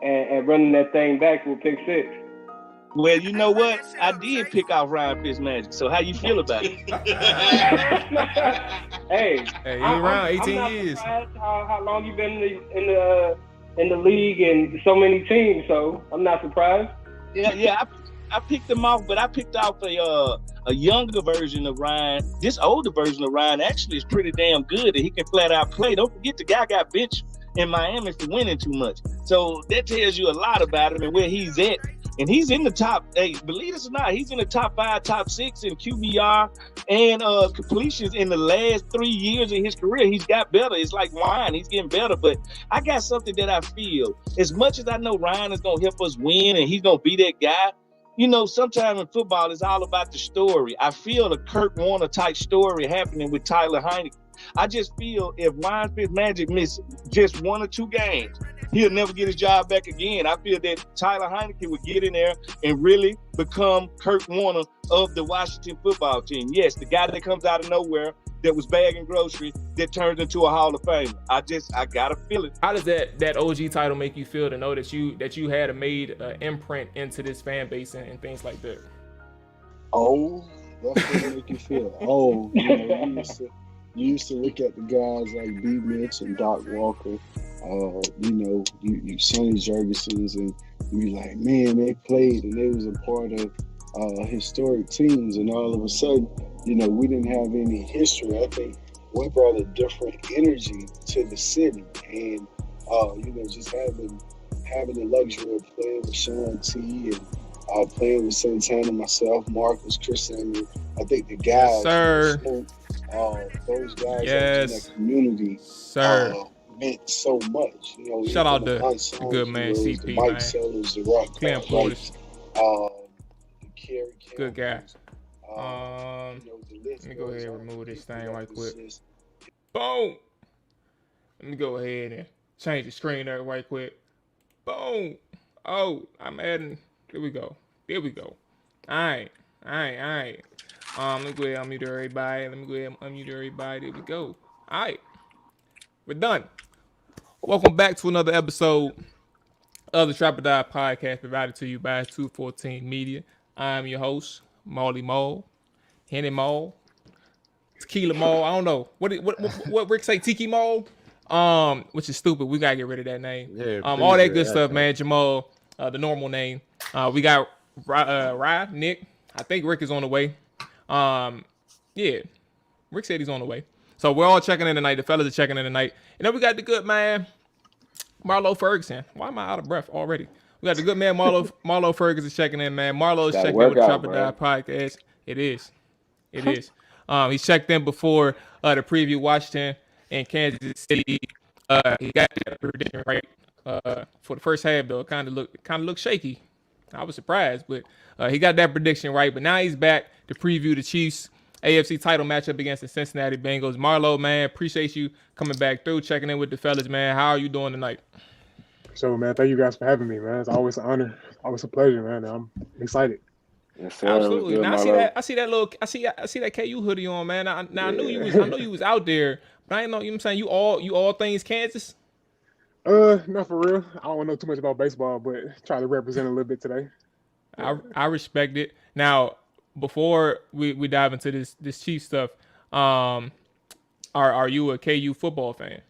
and running that thing back with pick six. Well, you know what? I did pick out Ryan Fitzmagic. So how you feel about it? Hey, you around 18 I'm not years. Surprised how long you've been in the league and so many teams. So I'm not surprised. Yeah. I picked him off, but I picked off a younger version of Ryan. This older version of Ryan actually is pretty damn good, and he can flat out play. Don't forget the guy got benched in Miami for winning too much. So that tells you a lot about him and where he's at. And he's in the top, hey, believe it or not, he's in the top 5, top 6 in QBR and completions in the last 3 years of his career. He's got better. It's like wine. He's getting better. But I got something that I feel, as much as I know Ryan is going to help us win and he's going to be that guy, you know, sometimes in football, it's all about the story. I feel a Kurt Warner type story happening with Tyler Heineke. I just feel if Ryan Fitzmagic misses just 1 or 2 games, he'll never get his job back again. I feel that Tyler Heineke would get in there and really become Kurt Warner of the Washington football team. Yes, the guy that comes out of nowhere that was bagging groceries that turns into a Hall of Famer. I gotta feel it. How does that OG title make you feel to know that you had made an imprint into this fan base and things like that? Oh, that's what it make you feel. Oh, you used to look at the guys like B. Mitch and Doc Walker, you Sonny Jurgensen's, and you like, man, they played and they was a part of historic teams, and all of a sudden, we didn't have any history. I think we brought a different energy to the city, and just having the luxury of playing with Sean T and playing with Santana, myself, Marcus, Chris Samuel. I think the guys, those guys in that community, meant so much. Shout out to the good man CP, the Mike man. Sellers, the Rock, Clem Portis, the Kerry Campbell, good guy. Let me go ahead and remove this thing right quick. Boom. Let me go ahead and change the screen there right quick. Boom. Oh, I'm adding. There we go. All right. Let me go ahead and unmute everybody. There we go. All right. We're done. Welcome back to another episode of the Trap or Die podcast provided to you by 214 Media. I'm your host, Marley Mole, Henny Mole, Tequila Mole. I don't know. What Rick say, Tiki Mole? Which is stupid. We gotta get rid of that name. Yeah, all that good stuff, man. Jamal, the normal name. We got Rye, Nick. I think Rick is on the way. Yeah, Rick said he's on the way. So we're all checking in tonight. The fellas are checking in tonight. And then we got the good man, Marlow Ferguson. Why am I out of breath already? We got the good man, Marlow Ferguson checking in, man. Marlow's checking in with the Trap or Die podcast. It is. He checked in before the preview Washington and Kansas City. He got that prediction right for the first half, though. It kind of looked shaky. I was surprised, but he got that prediction right. But now he's back to preview the Chiefs AFC title matchup against the Cincinnati Bengals. Marlow, man, appreciate you coming back through, checking in with the fellas, man. How are you doing tonight? So, man, thank you guys for having me, man. It's always an honor, always a pleasure, man. I'm excited. Yes, sir. Absolutely. Now I see that KU hoodie on, man. I knew you was out there, but I didn't know. You know what I'm saying? You all things Kansas. Not for real. I don't know too much about baseball, but try to represent a little bit today. I respect it. Now, before we dive into this Chiefs stuff, are you a KU football fan?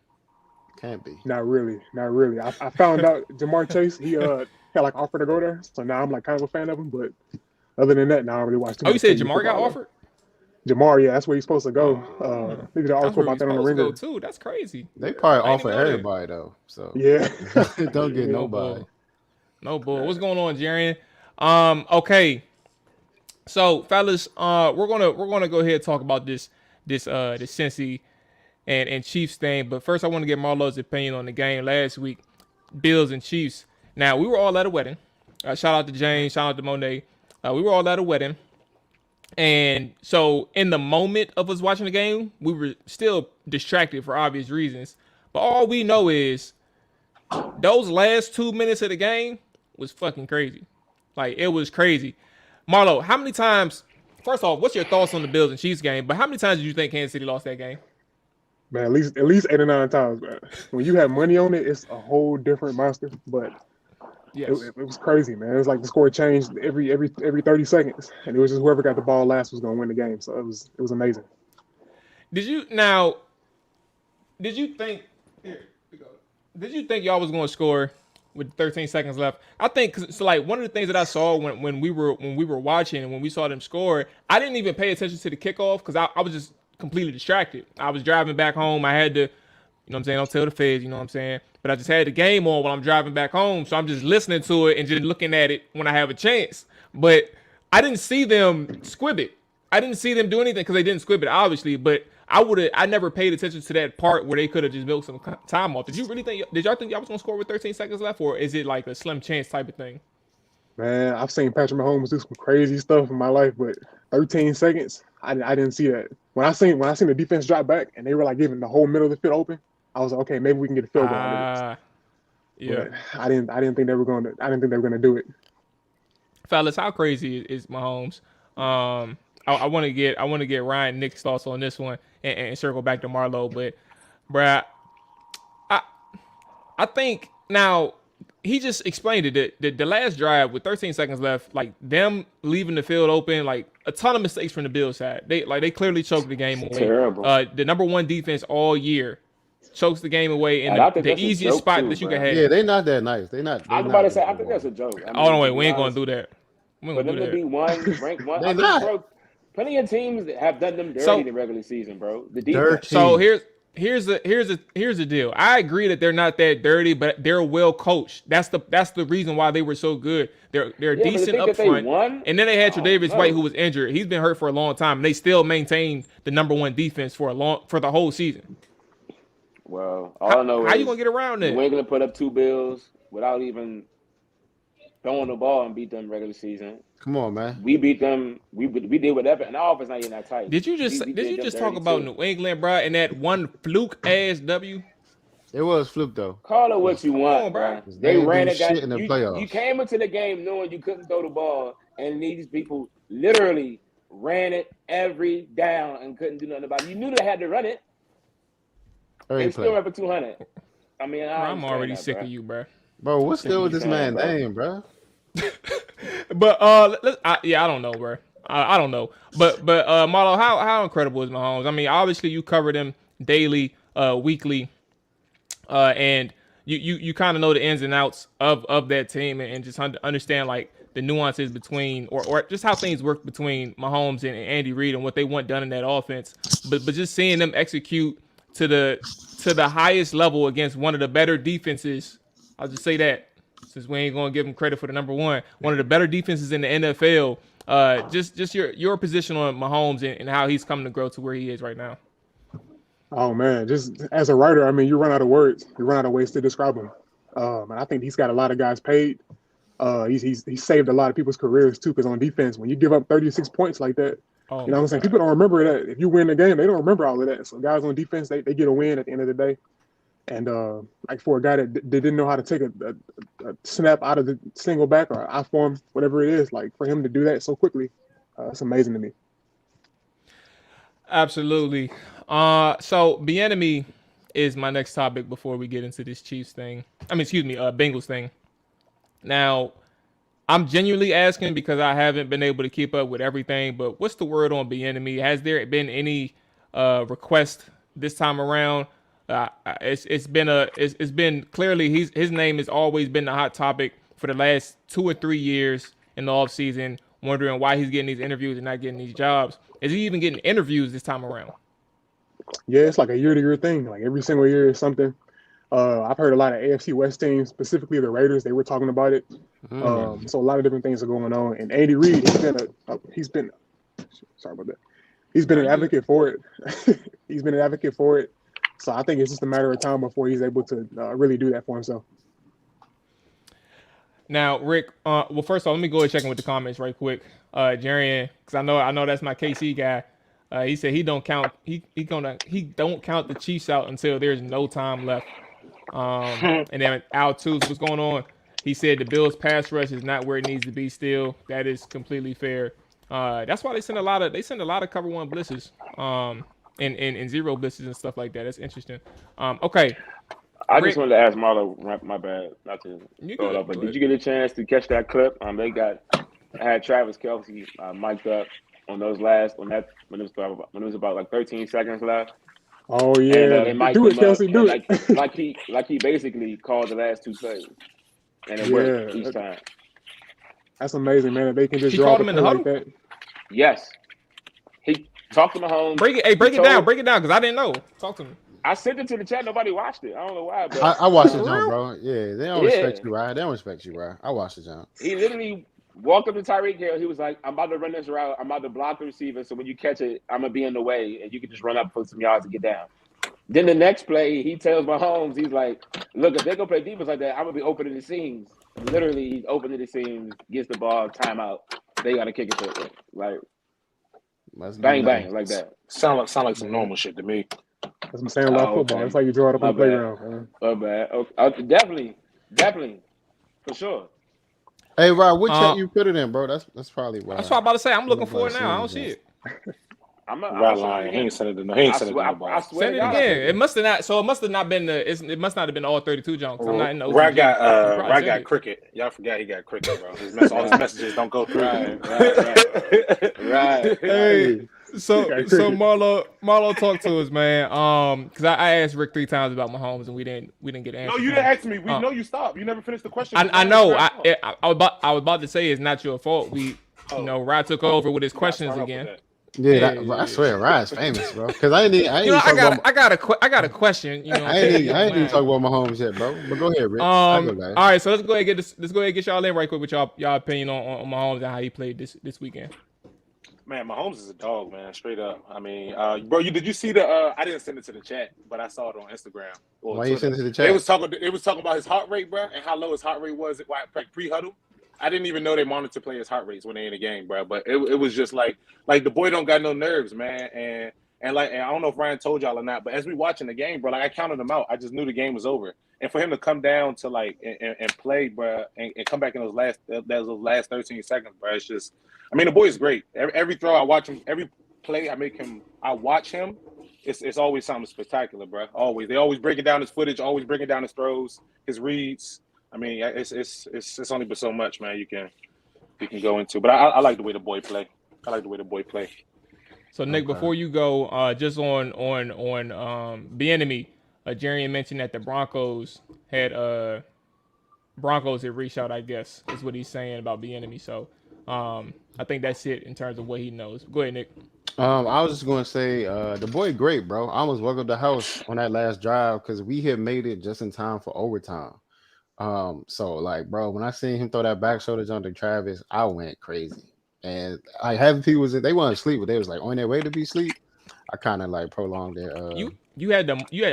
Can't be. Not really. I found out Jamar Chase, he had like offered to go there, so now I'm like kind of a fan of him. But other than that, now I don't really watch too much. Oh, you said KU Jamar got football. offered? Jamar, yeah, that's where he's supposed to go. They did an article about that on the Ringer too. That's crazy. They probably offer everybody though. So yeah, don't get nobody. No bull. What's going on, Jarian? Okay. So, fellas, we're gonna go ahead and talk about this Cincy and Chiefs thing. But first, I want to get Marlo's opinion on the game last week, Bills and Chiefs. Now, we were all at a wedding. Shout out to James. Shout out to Monet. We were all at a wedding, and so in the moment of us watching the game, we were still distracted for obvious reasons. But all we know is those last 2 minutes of the game was fucking crazy. Like, it was crazy. Marlow, how many times, first off, what's your thoughts on the Bills and Chiefs game? But how many times did you think Kansas City lost that game? Man, at least 8 or 9 times, man. When you have money on it, it's a whole different monster. But Yes. it was crazy, man. It was like the score changed every 30 seconds, and it was just whoever got the ball last was gonna win the game. So it was amazing. Did you think? Here we go. Did you think y'all was going to score with 13 seconds left? I think so. Like one of the things that I saw when we were watching and when we saw them score, I didn't even pay attention to the kickoff because I was just completely distracted. I was driving back home. I had to, you know what I'm saying, don't tell the feds, you know what I'm saying. But I just had the game on while I'm driving back home, so I'm just listening to it and just looking at it when I have a chance. But I didn't see them squib it. I didn't see them do anything because they didn't squib it, obviously. But I never paid attention to that part where they could have just milked some time off. Did y'all think y'all was gonna score with 13 seconds left, or is it like a slim chance type of thing? Man, I've seen Patrick Mahomes do some crazy stuff in my life, but 13 seconds, I didn't see that. When I seen the defense drop back and they were like giving the whole middle of the field open, I was like, okay, maybe we can get a field goal out of this. Yeah. But I didn't think they were gonna do it. Fellas, how crazy is Mahomes? I want to get Ryan Nick's thoughts on this one and circle back to Marlow, but bruh, I think now he just explained it. The last drive with 13 seconds left, like them leaving the field open, like a ton of mistakes from the Bills side. They clearly choked the game away. Terrible. The number one defense all year chokes the game away in the easiest spot that you can have. Yeah, they're not that nice. They're not. I was about to say, I think that's a joke. I mean, oh no, wait, we ain't gonna do that. For them to be ranked one, They're not. Bro, plenty of teams that have done them dirty in the regular season, bro. The defense. Dirty. So here's the deal. I agree that they're not that dirty, but they're well coached. That's the reason why they were so good. They're decent up front. And then they had Tre'Davious White, who was injured. He's been hurt for a long time. And they still maintained the number one defense for the whole season. Well, all I know is how you gonna get around that? New England put up 2 Bills without even throwing the ball and beat them regular season. Come on, man. We beat them. We did whatever, and our offense not even that tight. Did you just talk about New England, bro, and that one fluke ass W? It was fluke though. Call it what you want, bro. They ran it. Shit in the playoffs. You came into the game knowing you couldn't throw the ball, and these people literally ran it every down and couldn't do nothing about it. You knew they had to run it. They still ran for 200. I mean, I'm already that, sick bro. of you, bro. Bro, what's still with this man's name, bro? But I don't know, bro. I don't know. But Marlo, how incredible is Mahomes? I mean, obviously you cover them daily, weekly, and you kind of know the ins and outs of that team and just understand like the nuances between or just how things work between Mahomes and Andy Reid and what they want done in that offense. But just seeing them execute to the highest level against one of the better defenses, I'll just say that. Since we ain't gonna give him credit for the number one of the better defenses in the NFL. Just your position on Mahomes and how he's coming to grow to where he is right now. Oh man, just as a writer, I mean, you run out of words. You run out of ways to describe him. And I think he's got a lot of guys paid. He's saved a lot of people's careers too. Because on defense, when you give up 36 points like that, you know what I'm saying? People don't remember that. If you win the game, they don't remember all of that. So guys on defense, they get a win at the end of the day. And like for a guy that didn't know how to take a snap out of the single back or I form, whatever it is, like for him to do that so quickly, it's amazing to me. Absolutely. So Bieniemy is my next topic before we get into this Chiefs thing. Bengals thing. Now, I'm genuinely asking because I haven't been able to keep up with everything. But what's the word on Bieniemy? Has there been any request this time around? It's been clearly his name has always been the hot topic for the last 2 or 3 years in the offseason, wondering why he's getting these interviews and not getting these jobs. Is he even getting interviews this time around? Yeah, it's like a year-to-year thing. Like every single year is something. I've heard a lot of AFC West teams, specifically the Raiders, they were talking about it. So a lot of different things are going on. And Andy Reid, he's been an advocate for it. He's been an advocate for it. So I think it's just a matter of time before he's able to really do that for himself. Now, Rick, well, first of all, let me go and check in with the comments right quick. Jarian, because I know that's my KC guy. He said he don't count the Chiefs out until there's no time left. And then Al Tooth, what's going on? He said the Bills' pass rush is not where it needs to be. Still, that is completely fair. That's why they send a lot of cover one blitzes. And zero blitzes and stuff like that. That's interesting. Okay. I just wanted to ask Marlow, my bad, not to throw it up, but did you get a chance to catch that clip? They had Travis Kelce mic'd up on those when it was about like 13 seconds left. Oh yeah, and they mic'd do it, him up, Kelce, do it. like he basically called the last two plays, and it worked each time. That's amazing, man. That they can just He draw called the him in play the like huddle? that. Yes, he talked to Mahomes. Break it down, because I didn't know. Talk to me. I sent it to the chat. Nobody watched it. I don't know why, but I watched the jump, bro. Yeah, they don't respect you, right? They don't respect you, bro. I watched the jump. He literally walked up to Tyreek Hill. He was like, "I'm about to run this route. I'm about to block the receiver. So when you catch it, I'm gonna be in the way, and you can just run up for some yards and get down." Then the next play, he tells Mahomes, he's like, "Look, if they go play defense like that, I'm gonna be opening the seams." Literally, he's opening the seams, gets the ball, timeout. They gotta kick it to it, like bang bang like that. Sound like some normal shit to me. That's what I'm saying about football. That's how you draw it up on the playground. Man. My bad. Okay. Definitely, for sure. Hey, Rob, what chat you put it in, bro? That's probably why. That's what I'm about to say. I'm looking for it now. I don't see it. I'm lying. He ain't sent it to nobody. Send it again. It must have not. So it must have not been it must not have been all 32 junks. I'm not in those. Rod got cricket. Y'all forgot he got cricket, bro. All his messages don't go through. Right. Hey. So Marlow talked to us, man. Because I asked Rick 3 times about Mahomes and we didn't get answers. No, you didn't ask me. We know you stopped. You never finished the question. I know. I was about to say it's not your fault. Rod took over with his questions again. Yeah, I swear, Rod's famous, bro. Because I got a question. I ain't even talk about Mahomes yet, bro. But go ahead, Rick. All right, so let's go ahead and get y'all in right quick with y'all opinion on Mahomes and how he played this weekend. Man, Mahomes is a dog, man. Straight up. I mean, bro, did you see the? I didn't send it to the chat, but I saw it on Instagram. Why you send it to the chat? It was talking about his heart rate, bro, and how low his heart rate was at pre-huddle. I didn't even know they monitor players' heart rates when they in the game, bro. But it was just like the boy don't got no nerves, man. And I don't know if Ryan told y'all or not, but as we watching the game, bro, like I counted him out. I just knew the game was over. And for him to come down to and play, bro, and come back in those last 13 seconds, bro, it's just. I mean, the boy is great. Every throw I watch him, every play I watch him. It's always something spectacular, bro. Always. They always breaking down his footage, always breaking down his throws, his reads. I mean, it's only but so much, man. You can go into, but I like the way the boy play. So Nick, before you go, just on Bieniemy, Jerry mentioned that the Broncos had reached out. I guess is what he's saying about Bieniemy. So I think that's it in terms of what he knows. Go ahead, Nick. I was just going to say the boy great, bro. I almost woke up the house on that last drive because we had made it just in time for overtime. So like, bro, when I seen him throw that back shoulder jump to Travis, I went crazy. And I having people they weren't asleep, but they was like on their way to be asleep. I kind of like prolonged it. You had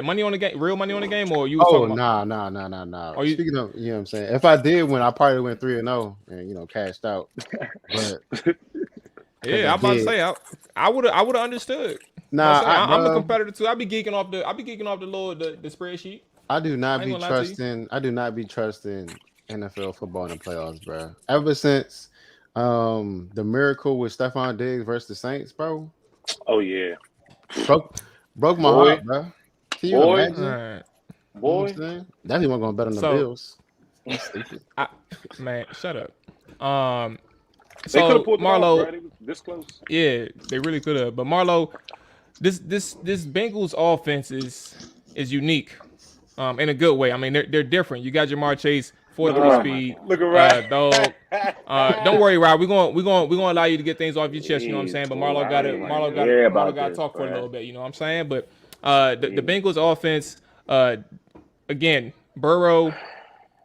money on the game, real money on the game, or you? Nah. Speaking of, you know what I'm saying. If I did win, I probably went 3-0 and cashed out. But yeah, I'm about to say I would have understood. Nah, I'm a competitor too. I be geeking off the the spreadsheet. I do not be trusting NFL football in the playoffs, bro. Ever since the miracle with Stephon Diggs versus the Saints, bro. Oh yeah. Broke my heart, bro. Can you imagine? Boy, that's even gonna bet on the Bills. Man, shut up. They could have pulled Marlow. Off, right? It was this close. Yeah, they really could have. But Marlow, this Bengals offense is unique, in a good way. I mean, they're different. You got Jamar Chase, 4.3 speed. Look at dog. Don't worry, Rob. We're gonna allow you to get things off your chest. You know what I'm saying? But Marlow got to talk for a little bit. You know what I'm saying? But the Bengals offense, again, Burrow,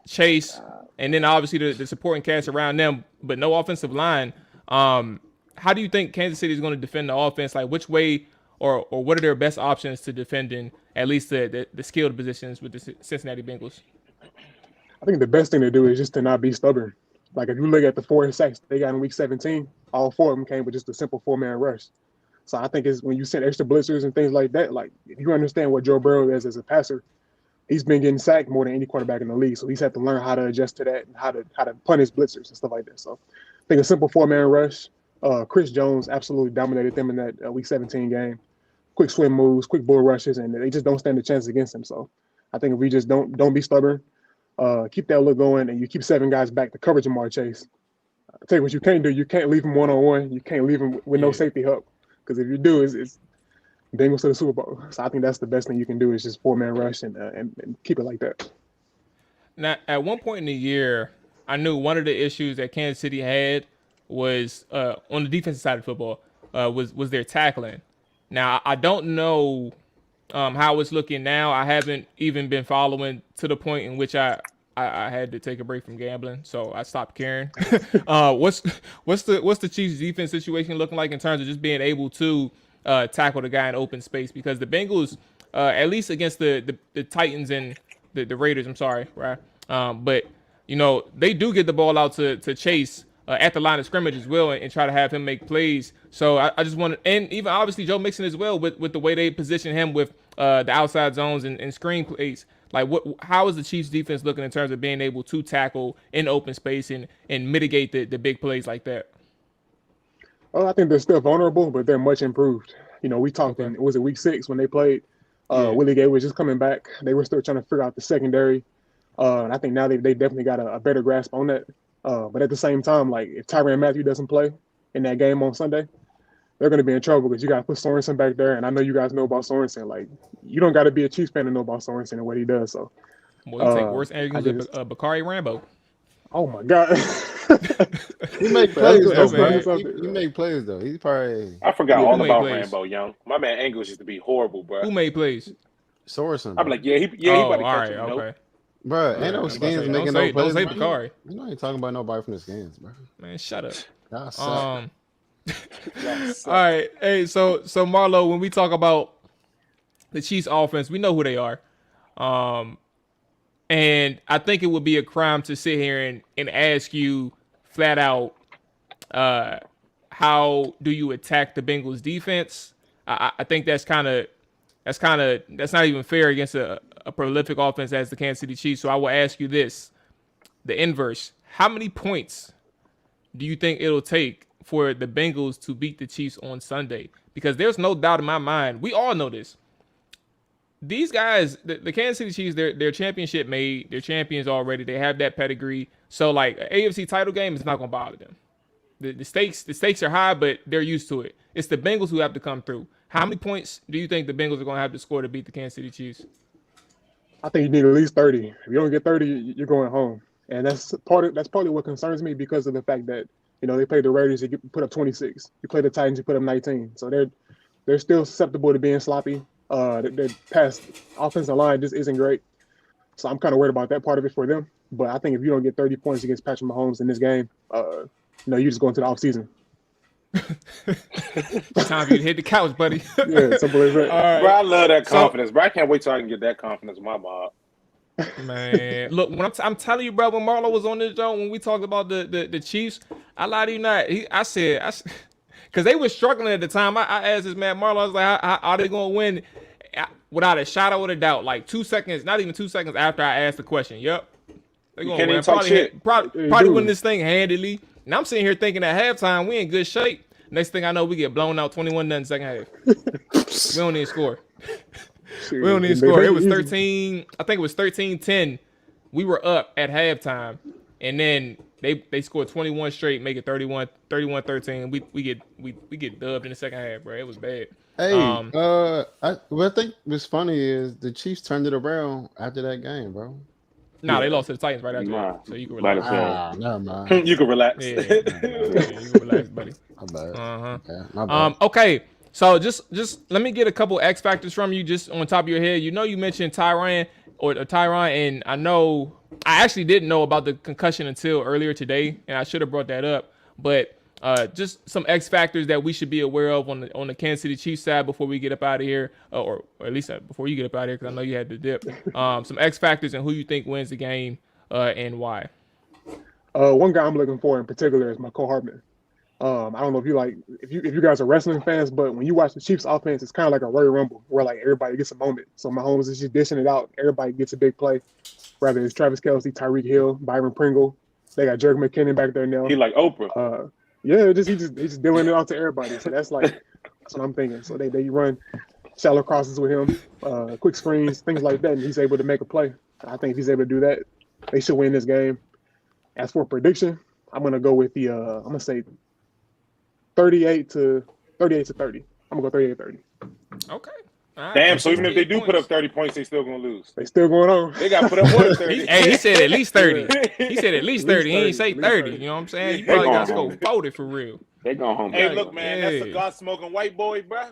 Chase, and then obviously the supporting cast around them, but no offensive line. How do you think Kansas City is going to defend the offense? Like, which way or what are their best options to defending at least the skilled positions with the Cincinnati Bengals? I think the best thing to do is just to not be stubborn. Like, if you look at the 4 sacks they got in Week 17, all 4 of them came with just a simple 4-man rush. So I think it's when you send extra blitzers and things like that, like, if you understand what Joe Burrow is as a passer, he's been getting sacked more than any quarterback in the league. So he's had to learn how to adjust to that and how to punish blitzers and stuff like that. So I think a simple 4-man rush. Chris Jones absolutely dominated them in that Week 17 game. Quick swim moves, quick bull rushes, and they just don't stand a chance against him. So I think if we just don't be stubborn, keep that look going, and you keep 7 guys back to cover Jamar Chase. I'll tell you what you can't do. You can't leave him one-on-one. You can't leave him with no safety help. Because if you do, it's Bengals to the Super Bowl. So I think that's the best thing you can do is just 4-man rush and keep it like that. Now, at one point in the year, I knew one of the issues that Kansas City had was on the defensive side of football was their tackling. Now, I don't know how it's looking now. I haven't even been following to the point in which I had to take a break from gambling, so I stopped caring. What's the Chiefs' defense situation looking like in terms of just being able to tackle the guy in open space? Because the Bengals, at least against the Titans and the Raiders, I'm sorry, right? But they do get the ball out to Chase at the line of scrimmage as well and try to have him make plays. So I just want to, and even obviously Joe Mixon as well with the way they position him with the outside zones and screen plays. Like how is the Chiefs defense looking in terms of being able to tackle in open space and mitigate the big plays like that? Well, I think they're still vulnerable, but they're much improved. We talked in, was it week 6 when they played? Willie Gay was just coming back. They were still trying to figure out the secondary. And I think now they definitely got a better grasp on that. But at the same time, like if Tyrann Mathieu doesn't play in that game on Sunday, they're going to be in trouble because you got to put Sorensen back there. And I know you guys know about Sorensen. Like, you don't got to be a Chiefs fan to know about Sorensen and what he does. So, you take worse angles than Bakari Rambo. Oh, my God. He make plays, though, man. He make plays, though. He's probably... I forgot all about Rambo, young. My man Angles used to be horrible, bro. Who made plays? Sorensen. I'm like, he about to catch him. Okay. Bro, ain't no skins making no plays. Don't say Bakari. You know I ain't talking about nobody from the skins, bro. Man, shut up. Y'all suck. All right. Hey, so Marlow, when we talk about the Chiefs offense, we know who they are. And I think it would be a crime to sit here and ask you flat out, how do you attack the Bengals defense? I think that's not even fair against a prolific offense as the Kansas City Chiefs. So I will ask you this, the inverse. How many points do you think it'll take for the Bengals to beat the Chiefs on Sunday? Because there's no doubt in my mind. We all know this. These guys, the Kansas City Chiefs, they're championship made. They're champions already. They have that pedigree. So like an AFC title game is not going to bother them. The stakes are high, but they're used to it. It's the Bengals who have to come through. How many points do you think the Bengals are going to have to score to beat the Kansas City Chiefs? I think you need at least 30. If you don't get 30, you're going home. And that's partly what concerns me because of the fact that, they played the Raiders, you put up 26. You play the Titans, you put up 19. So they're still susceptible to being sloppy. Their past offensive line just isn't great. So I'm kind of worried about that part of it for them. But I think if you don't get 30 points against Patrick Mahomes in this game, you're just going to the offseason. Time for you to hit the couch, buddy. Yeah, simple as that. All right. Bro, I love that confidence, bro. I can't wait till I can get that confidence in my mob. Man, look, when I'm telling you, bro, when Marlow was on this show, when we talked about the Chiefs, I lie to you not. I said, because they were struggling at the time. I asked this man Marlow, I was like, how are they going to win? Without a shadow of a doubt, like 2 seconds, not even 2 seconds after I asked the question. Yep, they're going to win. Probably win this thing handily. And I'm sitting here thinking at halftime, we in good shape. Next thing I know, we get blown out 21-0 second half. We don't even score. We don't even score. It was 13. I think it was 13-10. We were up at halftime, and then they scored 21 straight, make it 31-13. We get dubbed in the second half, bro. It was bad. Hey, what I think was funny is the Chiefs turned it around after that game, bro. Nah, they lost to the Titans right after that, so you can relax. Never mind. You can relax. Yeah, you can relax, buddy. My bad. Uh-huh. My bad. Okay. So just let me get a couple X factors from you, just on top of your head. You mentioned Tyrann, and I actually didn't know about the concussion until earlier today, and I should have brought that up. But just some X factors that we should be aware of on the Kansas City Chiefs side before we get up out of here, or at least before you get up out of here, because I know you had to dip. Some X factors and who you think wins the game and why. One guy I'm looking for in particular is Michael Hartman. I don't know if you guys are wrestling fans, but when you watch the Chiefs offense, it's kind of like a Royal Rumble where like everybody gets a moment. So Mahomes is just dishing it out. Everybody gets a big play, whether it's Travis Kelce, Tyreek Hill, Byron Pringle. They got Jerick McKinnon back there now. He like Oprah. Yeah, he's just dealing it out to everybody. So that's what I'm thinking. So they run shallow crosses with him, quick screens, things like that, and he's able to make a play. I think if he's able to do that, they should win this game. As for prediction, I'm gonna go with the I'm gonna say 38 to 30. I'm gonna go 38-30. Okay. Right. Damn, so even if they do points. put up 30 points, they still gonna lose. They still going on. They got to put up more than 30. Hey, he said at least 30. He said at least 30. He ain't say 30. 30. You know what I'm saying? You They probably got to going score 40 for real. They going home. Hey, look, man, Yeah. that's a God smoking white boy, bro.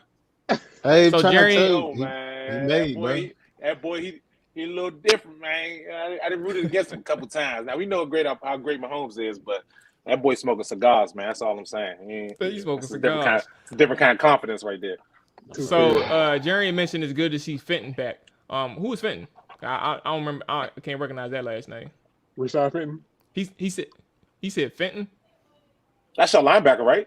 Hey, So trying Jerry- to tell Oh, you, man, he made, bro. that boy, he a little different, man. I done rooted against him a couple times. Now we know how great Mahomes is, but that boy smoking cigars, man. That's all I'm saying. He's smoking That's a different cigars. different kind of confidence right there. So Jerry mentioned it's good to see Fenton back. Who is Fenton? I don't remember. I can't recognize that last name. Rashad Fenton. He said Fenton. That's your linebacker, right?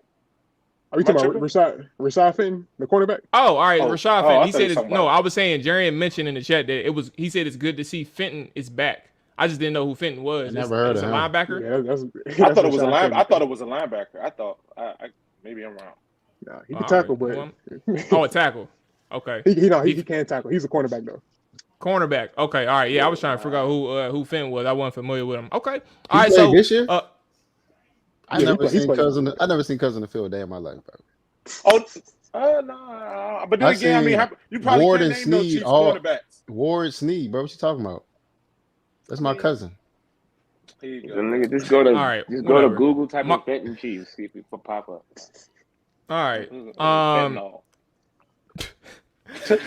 Are you talking about Rashad Fenton, the cornerback? Oh, all right, Oh, Rashad oh, Fenton. I He thought you said were it's, talking no. about- I was saying Jerry had mentioned in the chat that it was. He said it's good to see Fenton is back. I just didn't know who Fenton was. I never heard it's of a him. linebacker. Yeah, I thought it was a Rashad line. Fenton. I thought it was a linebacker. I thought maybe I'm wrong. Nah, he can All tackle, right. but Oh, a tackle. Okay. he can tackle. He's a cornerback though. Cornerback. Okay. All right. Yeah, I was trying to figure out who Fenton was. I wasn't familiar with him. Okay. He All right. played So this year? I Yeah, never he's seen played. cousin. I never seen cousin in the field a day in my life, bro. Oh, no. But then I again, I mean, seen you probably Ward can't and name no Snead Chiefs all- cornerbacks. Ward Snead, bro. What you talking about? That's my cousin. Here you So go. nigga, just go to All right, just go whatever. to Google, type My- in Fenton Chiefs, see if it pop up. all right. Fentanyl.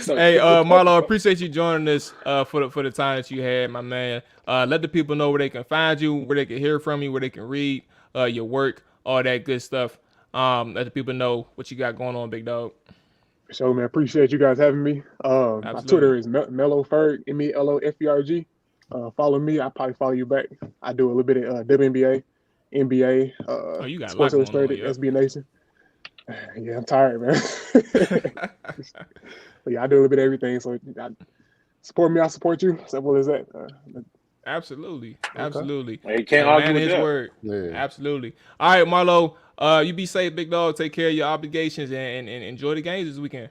Hey, Marlow, appreciate you joining us for the time that you had, my man. Let the people know where they can find you, where they can hear from you, where they can read your work, all that good stuff. Let the people know what you got going on, big dog. So man, appreciate you guys having me. My Absolutely. Twitter is Meloferg, MELOFERG. Follow me. I'll probably follow you back. I do a little bit of WNBA, NBA, You got a Sports lot going on, Illustrated, yeah. SB Nation. Yeah, I'm tired, man. But yeah, I do a little bit of everything. So support me, I support you. Simple as that. Absolutely. Absolutely. Hey, you can't Yeah, argue man, with his that. word. Yeah. Absolutely. All right, Marlow. You be safe, big dog. Take care of your obligations and enjoy the games this weekend.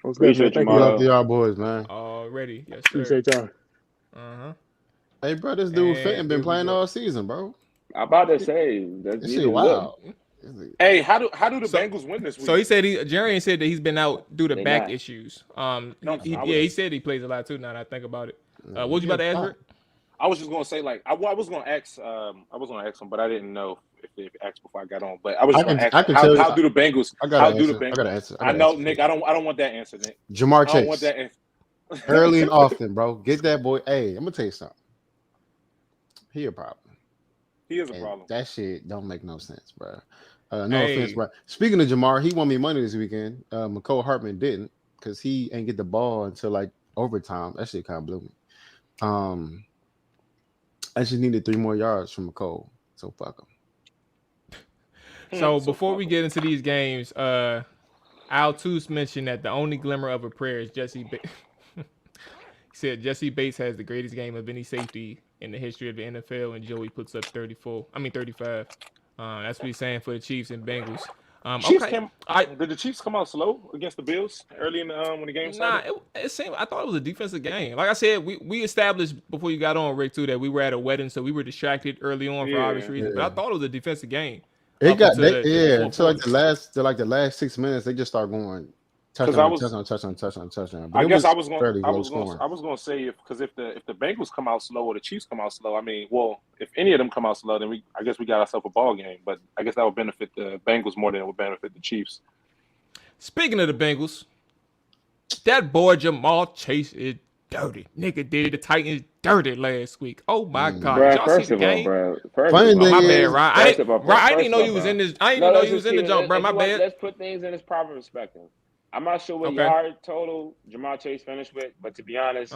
What's good, man? Appreciate you, Thank Shout Marlow. out to y'all boys, man. Already. Yes, sir. Appreciate y'all. Uh-huh. Hey, bro, this dude And Fenton been here we playing go. all season, bro. I'm about to say that's This shit wild. Hey, how do the So- Bengals win this week? So he said Jerry said that he's been out due to They back not. issues. No, He said he plays a lot too. Now that I think about it. What was you about to ask, Rick? I was just gonna say, like, I was gonna ask him, but I didn't know if they asked before I got on. But I was just I gonna can ask tell you- how do the Bengals? I got How an do the answer. I Bengals? got an answer. I know, Nick. I don't want that answer, Nick. Jamar I don't want Chase. that answer. Early and often, bro. Get that boy. Hey, I'm gonna tell you something. He a problem. He is a And problem. that shit don't make no sense, bro. No Hey. offense, bro. Speaking of Jamar, he won me money this weekend. McCole Hartman didn't because he ain't get the ball until like overtime. That shit kind of blew me. I just needed 3 more yards from McCole, so fuck him. So before we get into these games, Al Toos mentioned that the only glimmer of a prayer is Jesse Bates. He said Jesse Bates has the greatest game of any safety in the history of the NFL, and Joey puts up 35. That's what he's saying for the Chiefs and Bengals. Chiefs Okay. did the Chiefs come out slow against the Bills early in when the game Nah, started? it seemed. I thought it was a defensive game. Like I said, we established before you got on, Rick, too, that we were at a wedding, so we were distracted early on for Yeah, obvious reasons. But I thought it was a defensive game. It Up got until the fourth until like quarter. the last 6 minutes, they just start going 'Cause I was- touchdown. But I it guess was I was going. fairly I low was scoring. going to say if the Bengals come out slow or the Chiefs come out slow, I mean, well, if any of them come out slow, then I guess we got ourselves a ball game. But I guess that would benefit the Bengals more than it would benefit the Chiefs. Speaking of the Bengals, that boy Jamal Chase is dirty. Nigga did the Titans dirty last week. Oh my God! Bro, Did y'all first see of the all, game? bro. Funny Oh, my thing bad, is- Ryan. I First didn't, of all, Ryan, I didn't first know of you all, was in this. I didn't No, even know let's you was just in the keep it- jump, bro. if My you want- bad. Let's put things in its proper perspective. I'm not sure what Okay. yard total Jamar Chase finished with, but to be honest,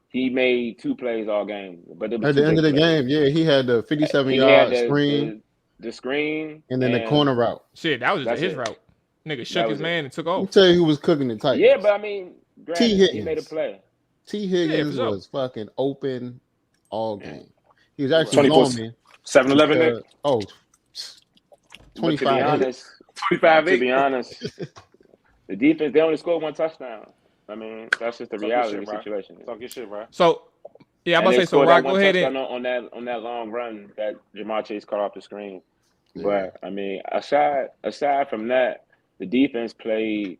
he made 2 plays all game. But it was At the 2 end of the big plays. game, yeah, he had the 57 He yard had screen the screen, and then the corner route. Shit, that was just That's his it. route. Nigga shook That his was it. man and took Let me off. tell you who was cooking it tight. Yeah, but I mean, granted, he Higgins. made a play. T. Higgins for sure. was fucking open all game. He was actually 24 blowing me. 7-11, Nick. Oh, But to be 25. honest, 25-8. to be honest, the defense they only scored 1 touchdown. I mean, that's just the Talk your reality shit, of the bro. situation. Talk your shit, bro. So, yeah, I'm And about to they say, so scored Rod, that go one ahead touchdown and. on that long run that Jamar Chase caught off the screen. Yeah. But I mean, aside from that, the defense played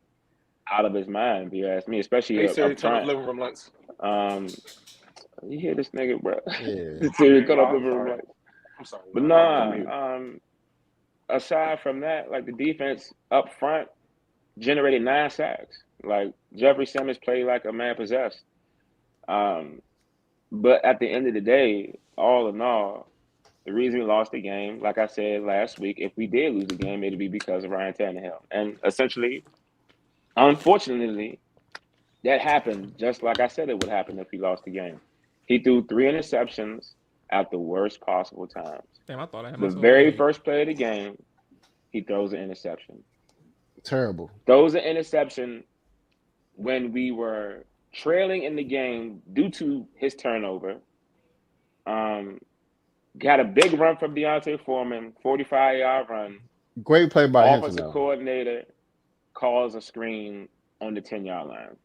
out of his mind, if you ask me, especially Hey up Siri, turn off front. living room lights. You hear this nigga, bro? Yeah. Siri, cut off I'm living room sorry. lights. I'm sorry. But y'all. I was on mute. aside from that, like the defense up front generated 9 sacks. Like Jeffrey Simmons played like a man possessed. But at the end of the day, all in all, the reason we lost the game, like I said last week, if we did lose the game, it'd be because of Ryan Tannehill. And essentially, unfortunately, that happened just like I said it would happen if we lost the game. He threw 3 interceptions at the worst possible times. Damn, I thought I had The myself very muted. first play of the game, he throws an interception. Terrible. Throws an interception when we were trailing in the game due to his turnover. Got a big run from Deontay Foreman, 45-yard run. Great play by Hinton, Offensive though. coordinator calls a screen on the 10-yard line.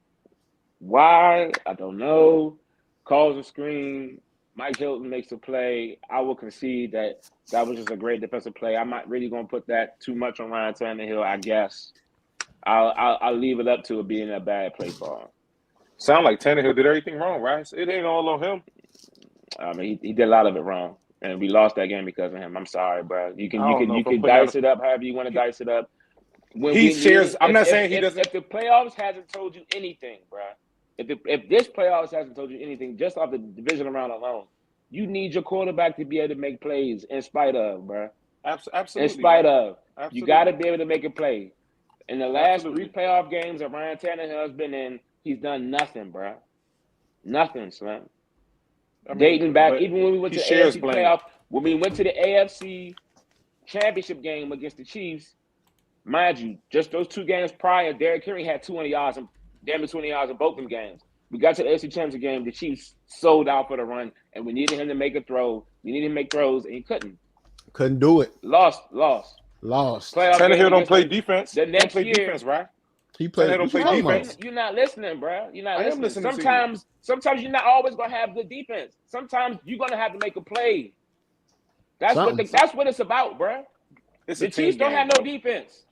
Why? I don't know. Calls a screen. Mike Hilton makes a play. I will concede that was just a great defensive play. I'm not really going to put that too much on Ryan Tannehill, I guess. I'll leave it up to it being a bad play for him. Sound like Tannehill did everything wrong, right? It ain't all on him. I mean, he did a lot of it wrong, and we lost that game because of him. I'm sorry, bro. You can dice it up however you want to dice it up. I'm not saying he doesn't. If the playoffs hasn't told you anything, bro, if this playoffs hasn't told you anything, just off the divisional round alone, you need your quarterback to be able to make plays in spite of, bro. Absolutely. In spite of, Absolutely. you got to be able to make a play. In the last 3 playoff games that Ryan Tannehill has been in, he's done nothing, bro. Nothing, Slim. Dating back, even when we went to the AFC playoff, when we went to the AFC championship game against the Chiefs, mind you, just those 2 games prior, Derrick Henry had 200 yards and damn near 20 yards in both them games. We got to the AFC championship game, the Chiefs sold out for the run, and we needed him to make a throw. We needed him to make throws, and he couldn't. Couldn't do it. Lost. Tannehill don't play defense. The next year, defense, right? He played. Tannehill don't play defense. You're not listening, bro. You're not I am listening. listening Sometimes you're not always gonna have good defense. Sometimes you're gonna have to make a play. That's what it's about, bro. The Chiefs don't have no defense.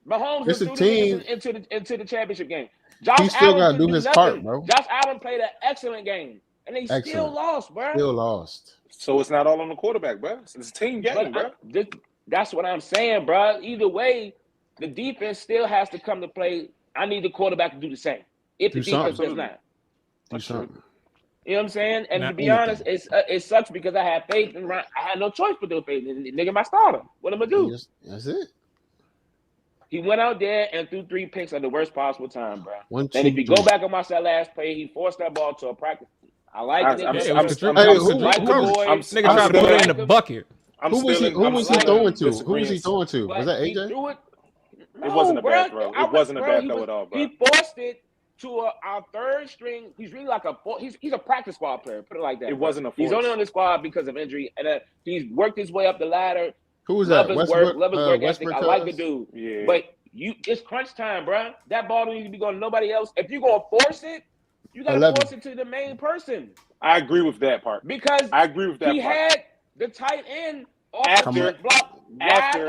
Mahomes was into the championship game. He still got to do his part, bro. Josh Allen played an excellent game, and they still lost, bro. Still lost. So it's not all on the quarterback, bro. It's a team game, bro. That's what I'm saying, bro. Either way, the defense still has to come to play. I need the quarterback to do the same. If the defense does not. Do something. You know what I'm saying? And to be honest, it sucks because I had faith in Ryan. I had no choice but to have faith in the nigga, my starter. What am I gonna do? That's it. He went out there and threw 3 picks at the worst possible time, bro. 1, 2, and if you 3. go back on my last play, he forced that ball to a practice. I like it. Nigga tried to put it in the bucket. Who was he throwing to? Who was he throwing to? Was that AJ? It wasn't a bad throw. It wasn't a bad throw at all, bro. He forced it to our 3rd string. He's really like he's a practice squad player. Put it like that. It wasn't a force. He's only on the squad because of injury, and he's worked his way up the ladder. Who was that? Love his work ethic. I like the dude. Yeah. But it's crunch time, bro. That ball don't need to be going to nobody else. If you're gonna force it, you gotta force it to the main person. I agree with that part. Because I agree with that he part. had the tight end block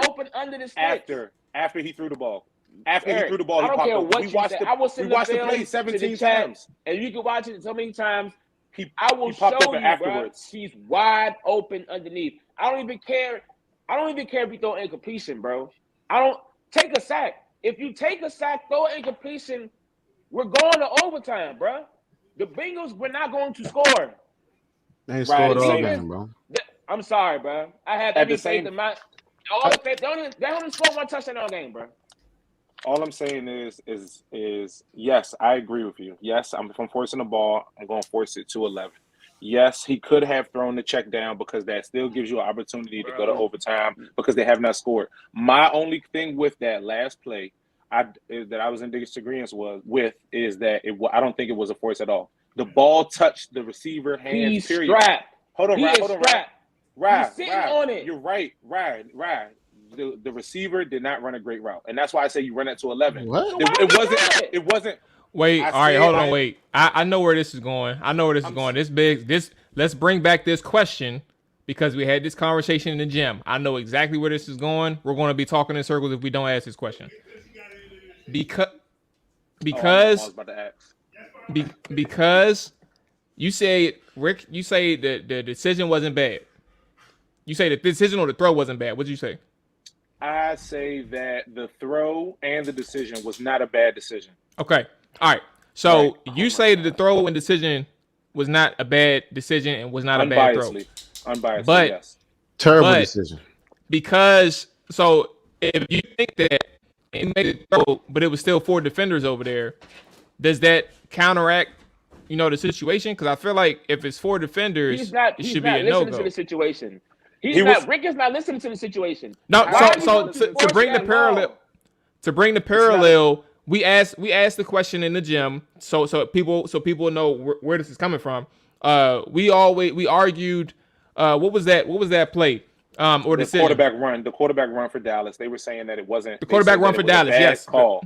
open under the sticks. After he threw the ball. I don't care what you said. I will send the play 17 times, and you can watch it so many times. I will show you, afterwards. Bro. He's wide open underneath. I don't even care if you throw incompletion, bro. I don't take a sack. If you take a sack, throw an incompletion, we're going to overtime, bro. The Bengals were not going to score. They ain't scored all game, bro. I'm sorry, bro. I have every faith in my all the faith. They only scored 1 touchdown all game, bro. All I'm saying is yes, I agree with you. Yes, if I'm forcing the ball, I'm going to force it to 11. Yes, he could have thrown the check down because that still gives you an opportunity to go to overtime because they have not scored. My only thing with that last play that I was in disagreement with is that I don't think it was a force at all. The ball touched the receiver hands. He's period. Strapped. Hold on, Right. He's sitting on it. You're right. The receiver did not run a great route, and that's why I say you run it to 11. What? It wasn't. Wait, I all right, said hold on, I- wait. I know where this is going. I know where this is going. Let's bring back this question because we had this conversation in the gym. I know exactly where this is going. We're going to be talking in circles if we don't ask this question. Because I was about to ask. because you say Rick, you say that the decision wasn't bad. You say the decision or the throw wasn't bad. What'd you say? I say that the throw and the decision was not a bad decision. Okay. All right. So you say that the throw and decision was not a bad decision and was not a bad throw. Unbiasedly, But yes. Terrible decision. Because so if you think that he made a throw, but it was still 4 defenders over there, does that counteract, the situation? Because I feel like if it's 4 defenders, it should be a no go. To the situation. Rick is not listening to the situation. No, so to bring the parallel, we asked the question in the gym, so people know where this is coming from. We argued, what was that play? Or the quarterback run for Dallas. They were saying that it wasn't the quarterback run for Dallas. Yes, call.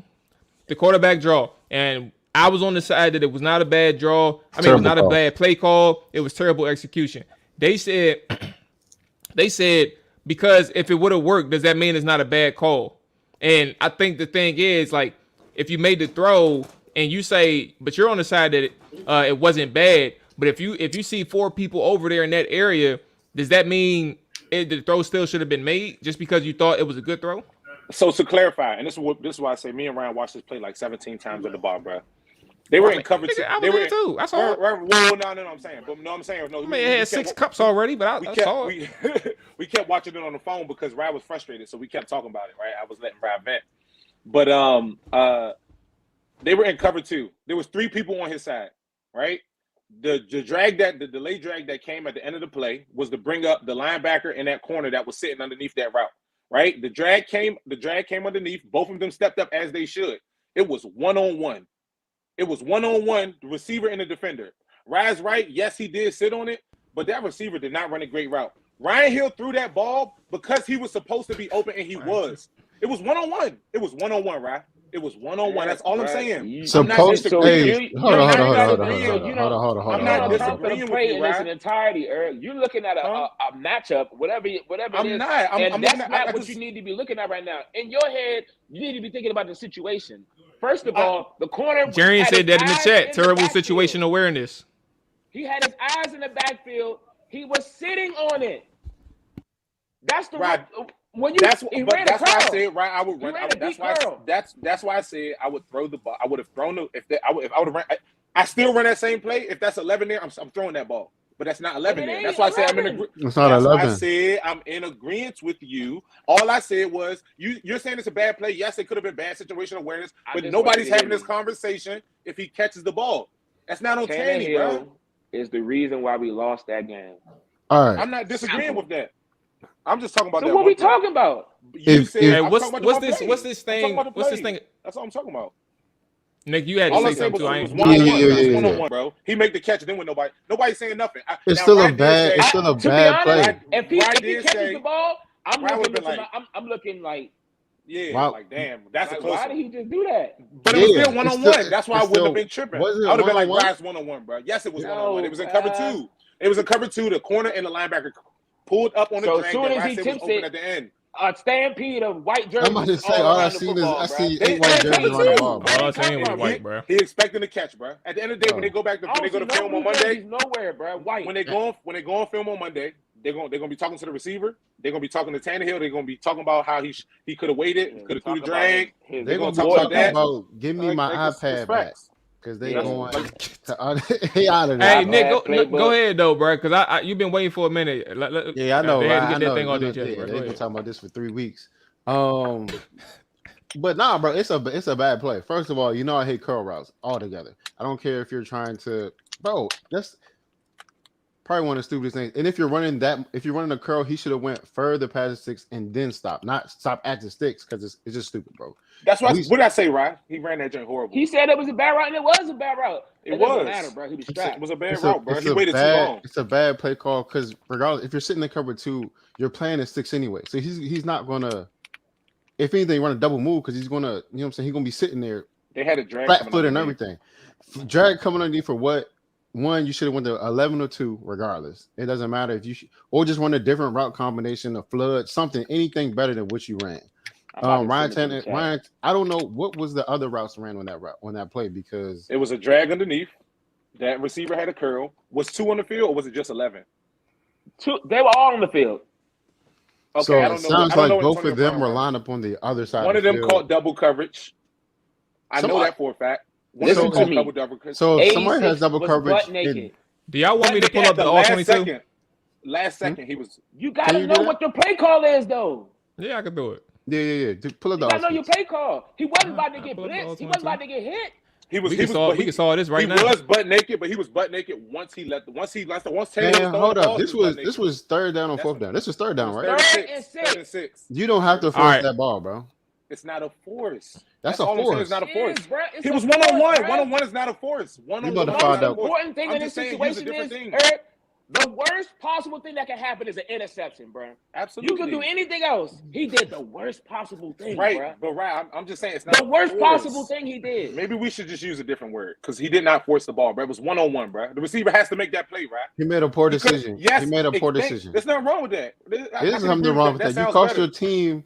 The quarterback draw, and I was on the side that it was not a bad draw. I mean, it was not a bad play call. It was terrible execution. They said because if it would have worked, does that mean it's not a bad call? And I think the thing is, like, if you made the throw and you say, but you're on the side that it wasn't bad, but if you see 4 people over there in that area, does that mean the throw still should have been made just because you thought it was a good throw? So to clarify, and this is why I say me and Ryan watched this play like 17 times at the bar, bro. They were in coverage. I was there too. I saw it. Well, no, I'm saying. But no, I'm saying. No, I mean, it had 6 cups already, but I saw it. We kept watching it on the phone because Ryan was frustrated, so we kept talking about it, right? I was letting Ryan vent. But they were in cover 2. There was 3 people on his side, right? The delayed drag that came at the end of the play was to bring up the linebacker in that corner that was sitting underneath that route, right? The drag came underneath. Both of them stepped up as they should. It was 1-on-1. It was 1-on-1, the receiver and the defender. Ryan's right. Yes, he did sit on it, but that receiver did not run a great route. Ryan Hill threw that ball because he was supposed to be open, and he was. It was 1-on-1. It was 1-on-1, right? It was 1-on-1. That's all I'm saying. Supposed to be. Hold on. I'm not disagreeing with you, in its entirety, Earl. You're looking at a matchup, whatever it is. That's not what you need to be looking at right now. In your head, you need to be thinking about the situation. First of all, the corner. Jarian said that in the chat. Terrible situation awareness. He had his eyes in the backfield. He was sitting on it. That's the right. When you, that's why I said, right, I would run. That's why I said I would throw the ball. I would have thrown the if I would have run. I still run that same play. If that's 11 there, I'm throwing that ball. But that's not 11 there. That's why I said I'm in agreement. It's not 11. I said I'm in agreement with you. All I said was you're saying it's a bad play. Yes, it could have been bad situation awareness, but nobody's having this conversation if he catches the ball. That's not on Tanny, bro. Is the reason why we lost that game. All right. I'm not disagreeing with that. I'm just talking about that. So what we talking about? What's this thing? That's all I'm talking about. Nick, you had to say something too. I ain't 1-on-1, bro. He make the catch, and then with nobody's saying nothing. It's still a bad play. If he catches the ball, I'm looking like. Yeah, wow. Like damn, that's a close. Why did he just do that? But it was still 1-on-1. That's why I wouldn't have been tripping. I would have been like, "That's 1-on-1, bro." Yes, it was 1-on-1. It was in cover 2. It was in cover 2. The corner and the linebacker pulled up on the drag. So as soon as he tips it, at the end. A stampede of white jerseys. I'm about to say, all I see is 8 white jerseys on the ball, bro. All I seen was white, bro. He expecting the catch, bro. At the end of the day, when they go to film on Monday, nowhere, bro. White. When they go on film on Monday, they're gonna be talking to the receiver. They're gonna be talking to Tannehill. They're gonna be talking about how he could have waited, could have threw the drag. They're gonna talk about that. Give me my iPad back. Because they going to out of there. Hey, Nick, go ahead though, bro. Because you've been waiting for a minute. Yeah, I know. They had to get that thing on their chest. They've been talking about this for 3 weeks. But nah, bro, it's a bad play. First of all, I hate curl routes altogether. I don't care if you're trying to, bro. That's probably one of the stupidest things. And if you're running a curl, he should have went further past the sticks and then stop, not stop at the sticks because it's just stupid, bro. That's why. What did I say, Ryan? He ran that joint horrible. He said it was a bad route, and it was a bad route. It was. Doesn't matter, bro. He was strapped. It was a bad route, bro. He waited too long. It's a bad play call because regardless, if you're sitting in cover 2, you're playing at 6 anyway. So he's not gonna. If anything, run a double move because he's gonna. You know what I'm saying? He's gonna be sitting there They had a drag flat foot and everything. Drag coming underneath for what? One, you should have went to 11 or 2 regardless. It doesn't matter if you or just run a different route combination, a flood, something, anything better than what you ran. Ryan, I don't know what was the other routes ran on that play because it was a drag underneath. That receiver had a curl. Was 2 on the field or was it just 11? 2. They were all on the field. Okay, so it sounds like both of them were lined up on the other side. One of them caught double coverage. I know that for a fact. Listen to me. So if somebody has double coverage. Do y'all want me to pull up the all-22? Last second, he was. You gotta know what your play call is, though. Yeah, I can do it. Yeah. Pull up the. You gotta know your play call. He wasn't about to get blitzed. He wasn't about to get hit. We can saw this right now. He was butt naked, but he was butt naked once Taylor. Hold up. This was third down or fourth down. This was third down, right? Third and six. You don't have to force that ball, bro. It's not a force. That's a force. It's not a force. He was 1-on-1. 1-on-1 is not a force. 1-on-1. The important thing in this situation is, Eric, the worst possible thing that can happen is an interception, bro. Absolutely. You can do anything else. He did the worst possible thing, bro. But I'm just saying it's not the worst possible thing he did. Maybe we should just use a different word because he did not force the ball, bro. It was 1-on-1, bro. The receiver has to make that play, right? He made a poor decision. Yes, he made a poor decision. There's nothing wrong with that. There's something wrong with that. You cost your team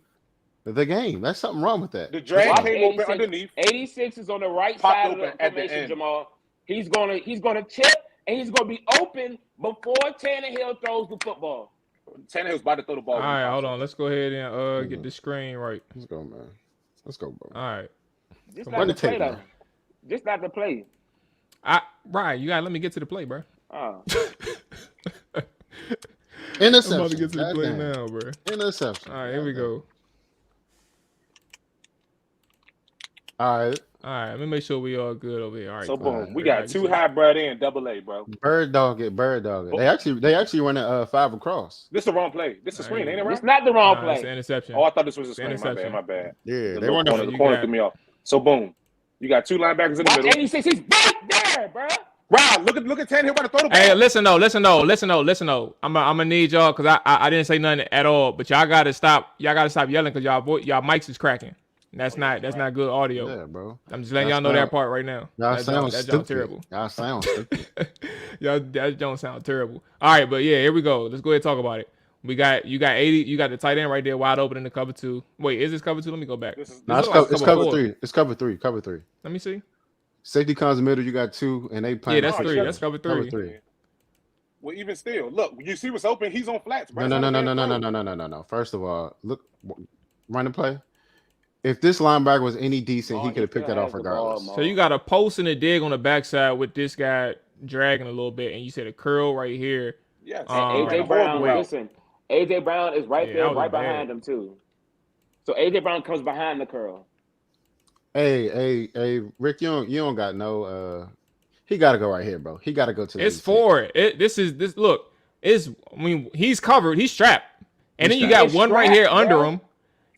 the game. That's something wrong with that. The drag came open underneath. 86 is on the right side of the formation, Jamal. He's gonna chip and he's gonna be open before Tannehill throws the football. Tannehill's about to throw the ball. All right, hold on. Let's go ahead and get the screen right. Let's go, man. Let's go, bro. All right. Just not the play, though. Just not the play. Right, you gotta let me get to the play, bro. Oh. Interception. I'm about to get to the play now, bro. Interception. All right, here we go. All right, let me make sure we all good over here. All right, so boom, we got 2 hybrid and double A, bro. Bird dog it. They actually running 5 across. This is the wrong play. This is a screen, ain't it? Right? It's not the wrong play. It's an interception. Oh, I thought this was a screen. My bad. Yeah, they run the corner threw me off. So boom, you got 2 linebackers in the middle. 86, he's back there, bro. Wow, look at Tannehill about to throw the ball. Hey, listen though. I'm gonna need y'all because I didn't say nothing at all, but y'all gotta stop yelling because y'all mics is cracking. That's not good audio. Yeah, bro. I'm just letting y'all know that part right now. That sounds terrible. Y'all sound stupid. That don't sound terrible. All right, but yeah, here we go. Let's go ahead and talk about it. You got 80. You got the tight end right there, wide open in the cover 2. Wait, is this cover 2? Let me go back. It's cover 3. It's cover 3. Cover 3. Let me see. Safety comes in the middle. You got 2, and they play. Yeah, that's 3. That's cover 3. Cover 3. Well, even still, look. You see what's open? He's on flats, bro. No. First of all, look, run the play. If this linebacker was any decent, he could have picked that off regardless. So you got a post and a dig on the backside with this guy dragging a little bit, and you said a curl right here. Yes. AJ Brown, listen. AJ Brown is right there, right behind him too. So AJ Brown comes behind the curl. Hey, Rick, you don't got no. He got to go right here, bro. He got to go to. It's for it. Look. He's covered. He's strapped, and then you got one right here under him.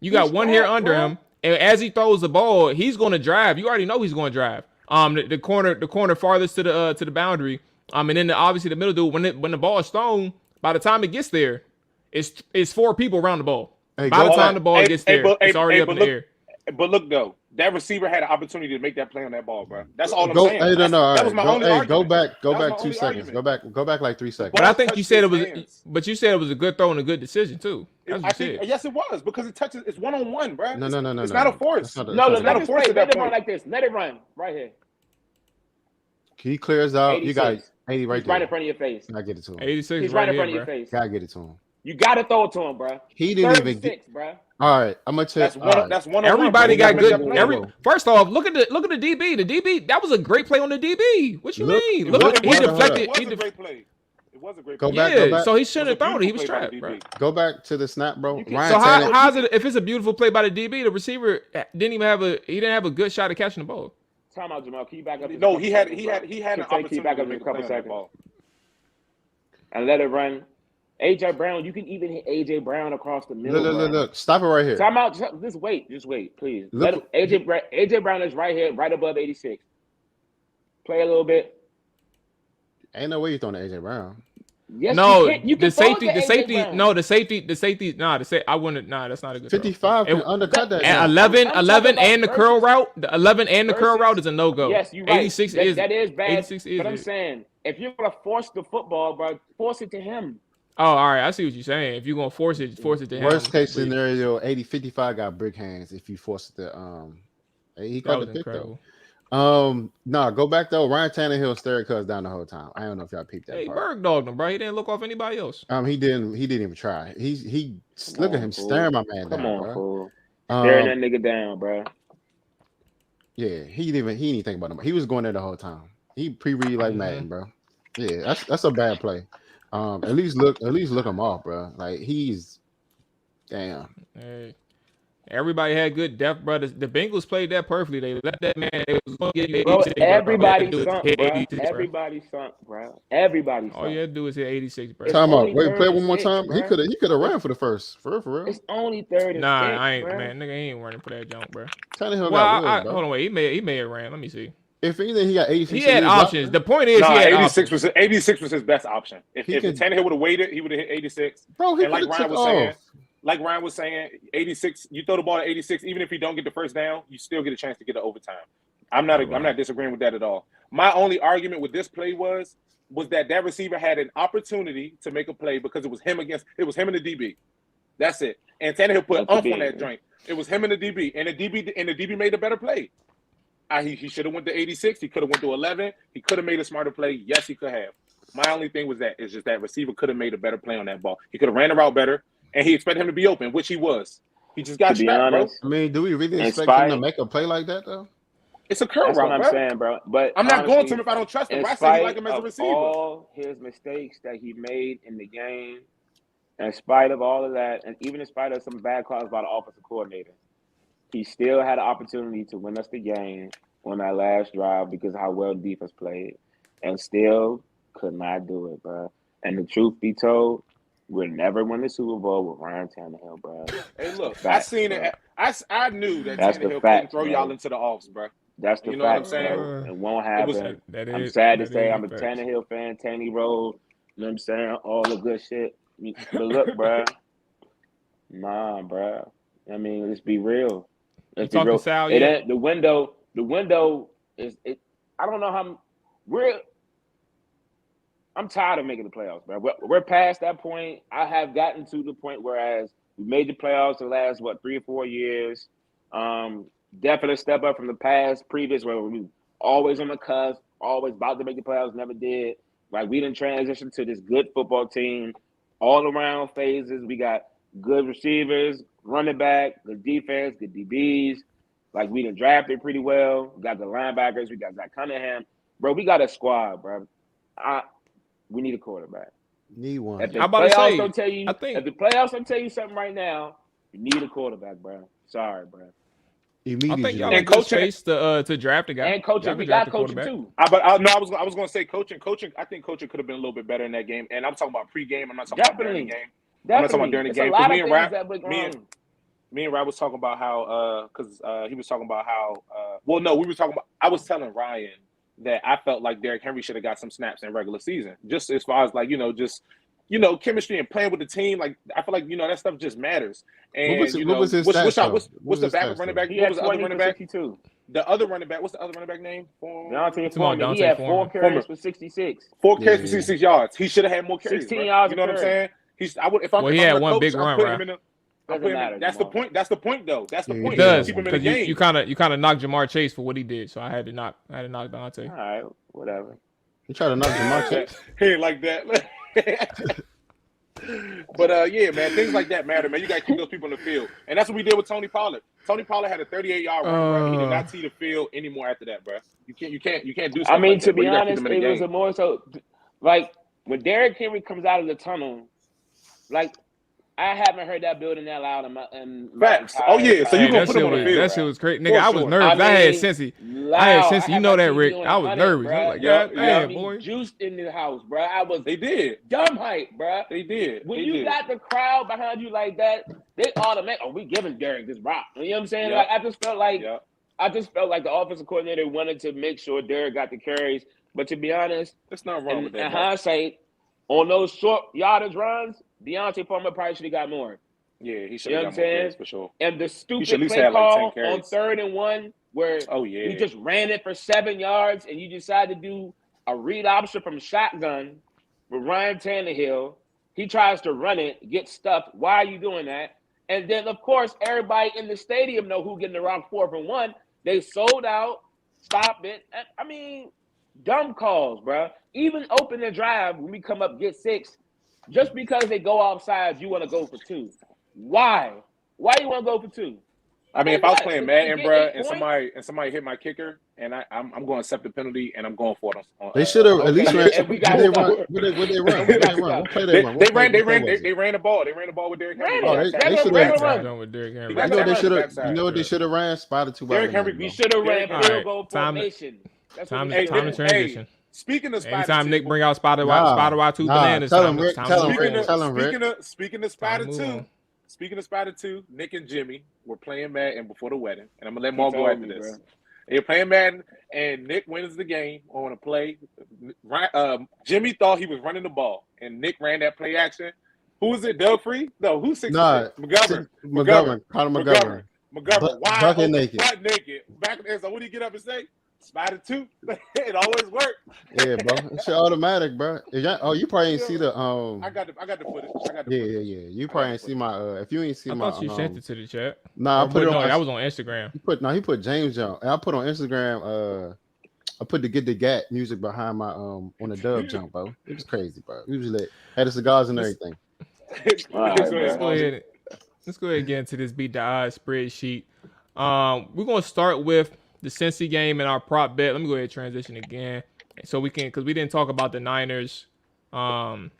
You got one here under him. And as he throws the ball, he's going to drive. You already know he's going to drive. The corner farthest to the boundary. And then obviously the middle dude. When the ball is thrown, by the time it gets there, it's 4 people around the ball. By the time the ball gets there, it's already up in the air. But look though, that receiver had an opportunity to make that play on that ball, bro. That's all I'm saying. Hey, that was my only argument. Go back 2 seconds. Go back like 3 seconds. But I think you said it was. But you said it was a good throw and a good decision too. Yes, it was because it touches. It's 1-on-1, bro. No. It's not a force. Let it run like this. Let it run right here. He clears out. 86. You got 80 right He's there. right in front of your face. I get it to him. 86. He's right in front of your face. Gotta get it to him. You gotta throw it to him, bro. He didn't even get, bro. All right, I'm gonna tell you. That's one. Everybody got good. First off, look at the DB. The DB, that was a great play on the DB. What you mean? Look, he deflected. It was a great play. It was a great play. Go back. So he shouldn't have thrown it. He was trapped, bro. Go back to the snap, bro. So how's it? If it's a beautiful play by the DB, the receiver didn't even have a good shot at catching the ball. Time out, Jamal. Can you back up? No, he had an opportunity back up in a couple seconds. And let it run. AJ Brown, you can even hit AJ Brown across the middle. Look. Stop it right here. Time out. Just wait, please. AJ Brown is right here, right above 86. Play a little bit. Ain't no way you're throwing to AJ Brown. Yes, No, you can the safety, throw it to AJ Brown. no, the safety. Nah, I wouldn't. Nah, that's not a good throw. 55 can undercut that. At jump. 11, I'm 11 talking and the about curl versus- route, the 11 and the curl versus- route is a no go. Yes, you're right. 86 that is that is bad. 86 is but I'm it. saying if you're gonna force the football, bro, force it to him. Oh, all right. I see what you're saying. If you're gonna force it to him. Worst case scenario, 55 got brick hands if you force it to he That caught was the pick incredible. though. Nah, go back though. Ryan Tannehill stared Cuz down the whole time. I don't know if y'all peeped that Hey, part. Berg dogged him, bro. He didn't look off anybody else. He didn't even try. He look at him staring my man Come down, on, bro. fool. Staring that nigga down, bro. Yeah, he didn't think about him. He was going there the whole time. He pre-read like Madden, bro. Yeah, that's a bad play. At least look him off, bro. Like he's damn. Hey, everybody had good depth, bro. The Bengals played that perfectly. They let that man. They was gonna give you Bro, 86, everybody bro. sunk, Hit bro. 86, bro. Everybody sunk, bro. Everybody sunk. All you had to do is hit 86, bro. Time out. only Wait, play it 36, one more time. bro. He could have ran for the first. For real. It's only 36, Nah, I ain't, bro. man. Nigga ain't running for that junk, bro. Tannehill Well, got wheels, bro. hold on, wait. He may have ran. Let me see. If anything, he got 86. He had options. The point is, he had 86 options. was 86 was his best option. If could- Tannehill would have waited, he would have hit 86. Bro, he And like could have Ryan took was saying, off. like Ryan was saying, 86. You throw the ball at 86, even if you don't get the first down, you still get a chance to get an overtime. I'm not disagreeing with that at all. My only argument with this play was that receiver had an opportunity to make a play because it was him and the DB. That's it. And Tannehill put on that joint. It was him and the DB, and the DB made a better play. He should have went to 86. He could have went to 11. He could have made a smarter play. Yes, he could have. My only thing was that receiver could have made a better play on that ball. He could have ran the route better, and he expected him to be open, which he was. He just got smacked, bro. I mean, do we really expect him to make a play like that though? It's a curl That's route, what I'm bro. saying, bro. But I'm not honestly, going to him if I don't trust him. I say you like him as a receiver. All his mistakes that he made in the game, in spite of all of that, and even in spite of some bad calls by the offensive coordinator, he still had an opportunity to win us the game on that last drive because of how well defense played, and still could not do it, bro. And the truth be told, we'll never win the Super Bowl with Ryan Tannehill, bro. Hey, look, Facts, I seen bro. it. I knew that That's the Tannehill fact, couldn't throw bro. y'all into the offs, bro. That's the You know what I'm fact, saying? bro. It won't happen. I'm That sad to is say I'm the a facts. Tannehill fan, Tanny Road. You know what I'm saying? All the good shit. But look, bro. Nah, bro. I mean, let's be real. Let's be talking real. Sal, It yeah? ain't, the window is it. I don't know how I'm tired of making the playoffs, bro. We're past that point. I have gotten to the point whereas we made the playoffs the last 3 or 4 years. Definitely step up from the previous where we always on the cusp, always about to make the playoffs, never did. Like we didn't transition to this good football team, all around phases. We got good receivers, running back, good defense, good DBs. Like we done drafted pretty well. We got the linebackers. We got Zach Cunningham, bro. We got a squad, bro. We need a quarterback. Need one. If the I'm about to playoffs say, don't tell you, I think- if the playoffs don't tell you something right now, you need a quarterback, bro. Sorry, bro. I think y'all And in good coaching- space to draft a guy. And coaching, Y'all we can got draft a coaching quarterback. too. I was going to say coaching. I think coaching could have been a little bit better in that game. And I'm talking about pregame. I'm not talking about during the game. I'm not talking about during the It's game. a lot For of me and things Rap, that went wrong. me and Ryan was talking about how because he was talking about how we were talking about. I was telling Ryan that I felt like Derrick Henry should have got some snaps in regular season, just as far as like chemistry and playing with the team. Like I feel like that stuff just matters. And What was his stats, though? what's the backup running back? He What had was the other 20 running for back? 62. The other running back. What's the other running back name? Deontay Come on, Foreman. He Deontay had Foreman. 4 carries for 66. 4 carries for 66 yards. He should have had more carries. 16 bro. yards You know a what I'm carry. saying? He had one big run, right? That's the point. That's the point, though. That's the Yeah, point. It does Keep him in the because game. you kind of knocked Jamar Chase for what he did, so I had to knock Dante. All right, whatever. He tried to knock Jamar Chase. He ain't like that. But yeah, man, things like that matter, man. You got to keep those people in the field, and that's what we did with Tony Pollard. Tony Pollard had a 38-yard run, bro. He did not see the field anymore after that, bro. You can't do. I mean, like to that, bro. be You gotta keep honest, them in the it was game. a more so like when Derrick Henry comes out of the tunnel, like I haven't heard that building that loud in my Facts. entire Oh, yeah, so you time. gonna put him on the field. That shit was crazy, nigga. I was sure. nervous. I had mean, Cincy. loud. I had Cincy. You know that, my Rick. TV on I was 100, nervous. bruh. I'm like, Yeah, God yeah. damn, I mean, boy. juiced in the house, bro. I was They did. dumb hype, bro. They did. When They you did. got the crowd behind you like that, they automatic. Oh, we giving Derrick this rock. You know what I'm saying? Yep. Like I just felt like Yep. the offensive coordinator wanted to make sure Derrick got the carries. But to be honest, There's nothing wrong in with that. bro. hindsight, On those short yardage runs, Deontay Palmer probably should have got more. Yeah, he should You know have what I'm got more saying? carries for sure. And the He stupid should at least play have like 10 call on carries. 3rd and 1 where we just ran it for 7 yards and you decide to do a read option from shotgun with Ryan Tannehill. He tries to run it, get stuffed. Why are you doing that? And then, of course, everybody in the stadium know who getting the wrong 4th and 1. They sold out, stop it. I mean, dumb calls, bro. Even open the drive when we come up get 6, just because they go offsides, you want to go for 2. Why? Why you want to go for 2? I mean, if I was playing Madden, bro, and points? somebody hit my kicker, and I'm going to accept the penalty, and I'm going for it. They should have at least ran. What they run? What play they run? They ran the ball. They ran the ball with Derrick Henry. Oh, they should have done with Derrick Henry. You know what they should have ran? Spotted 2 by Derrick Henry. We should have ran field goal formation. Time to transition. Speaking of Spider anytime 2, Nick bring out Spider Y2 bananas. Tell him, Rick. Speaking of Spider 2. Speaking of Spider 2, Nick and Jimmy were playing Madden before the wedding, and I'm gonna let Maul go after this. Bro. They're playing Madden, and Nick wins the game on a play. Jimmy thought he was running the ball, and Nick ran that play action. Who was it? Doug Free? No, who's 6'6"? McGovern. Conor McGovern. Wide open, naked. Back there. So what do you get up and say? Spider 2. It always worked. Yeah, bro. It's automatic, bro. You probably ain't see the I got the footage. Yeah. You probably ain't see my if you ain't see I my thought you sent it to the chat. Nah, I put it on. That was on Instagram. He put James jump. And I put on Instagram I put the Get the Gat music behind my on the dub jump, bro. It was crazy, bro. It was lit. Had the cigars and everything. Let's go ahead and get into this beat the odds spreadsheet. We're gonna start with the Cincy game and our prop bet. Let me go ahead and transition again, so we can, because we didn't talk about the Niners, Rams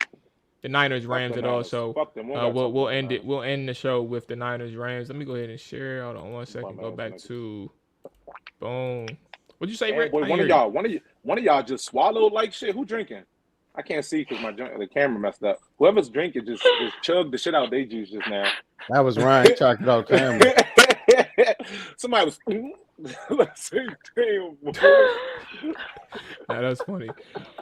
at all. So we'll end it. We'll end the show with the Niners Rams. Let me go ahead and share. Hold on 1 second. Go back to boom. What'd you say, Rick? Boy, one of y'all just swallowed like shit. Who drinking? I can't see because the camera messed up. Whoever's drinking just chugged the shit out of their juice just now. That was Ryan talking about camera. Somebody was. Let's see. That's funny.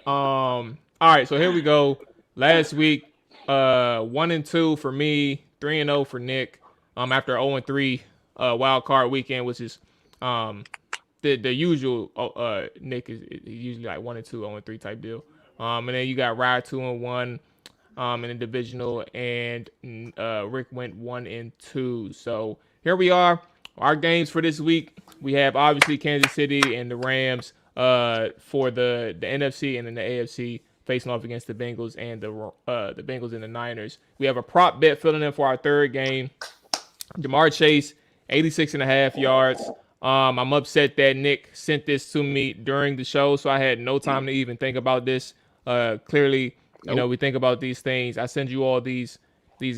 All right, so here we go. Last week, 1-2 for me, 3-0 for Nick. After 0-3 wild card weekend, which is the usual. Nick is usually like 1-2, 0-3 type deal. And then you got Rye 2-1 in the divisional, and Rick went 1-2. So here we are. Our games for this week, we have obviously Kansas City and the Rams for the NFC, and then the AFC facing off against the Bengals and the Bengals and the Niners. We have a prop bet filling in for our third game. Jamar Chase, 86.5 yards. I'm upset that Nick sent this to me during the show, so I had no time to even think about this. Clearly, we think about these things. I send you all these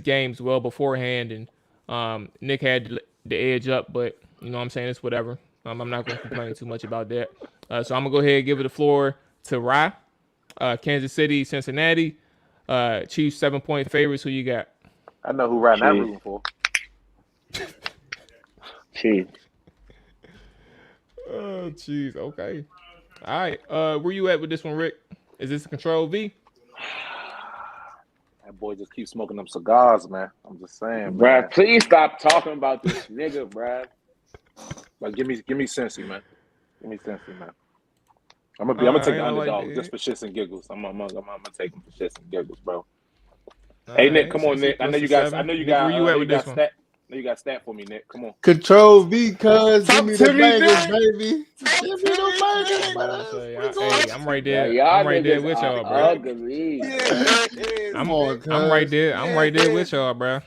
games well beforehand, and Nick had the edge up, but you know what I'm saying, it's whatever. I'm not going to complain too much about that. So I'm going to go ahead and give it the floor to Rye. Kansas City, Cincinnati. Chiefs 7-point favorites. Who you got? I know who Rye not rooting for. Chiefs. Oh, jeez. Okay. All right. Where you at with this one, Rick? Is this a control V? That boy just keeps smoking them cigars, man. I'm just saying, Brad. Please stop talking about this nigga, Brad. Like, give me Cincy, man. Give me Cincy, man. I'm gonna take the underdog just for shits and giggles. I'm gonna take him for shits and giggles, bro. Hey, Nick, come on, Nick. I know you guys. Where you at with this one? You got stat for me, Nick. Come on. Control V, cuz. Give me the Bengals, baby. Give me the Bengals, hey, I'm right there. I'm right there with y'all, bro. I'm right there. I'm right there with y'all, bro.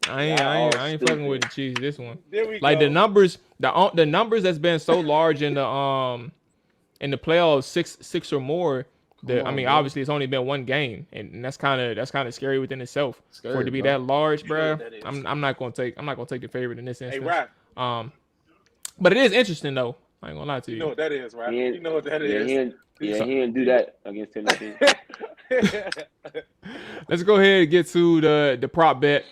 I ain't fucking with the Chiefs this one. Like the numbers that's been so large in the playoffs, six or more. Obviously it's only been one game, and that's kind of scary within itself. For it to be that large, bro. I'm not gonna take the favorite in this instance. Hey, right. But it is interesting though. I ain't gonna lie to you. You know what that is, right? You know what that is. He didn't do that against Tennessee. Let's go ahead and get to the prop bet.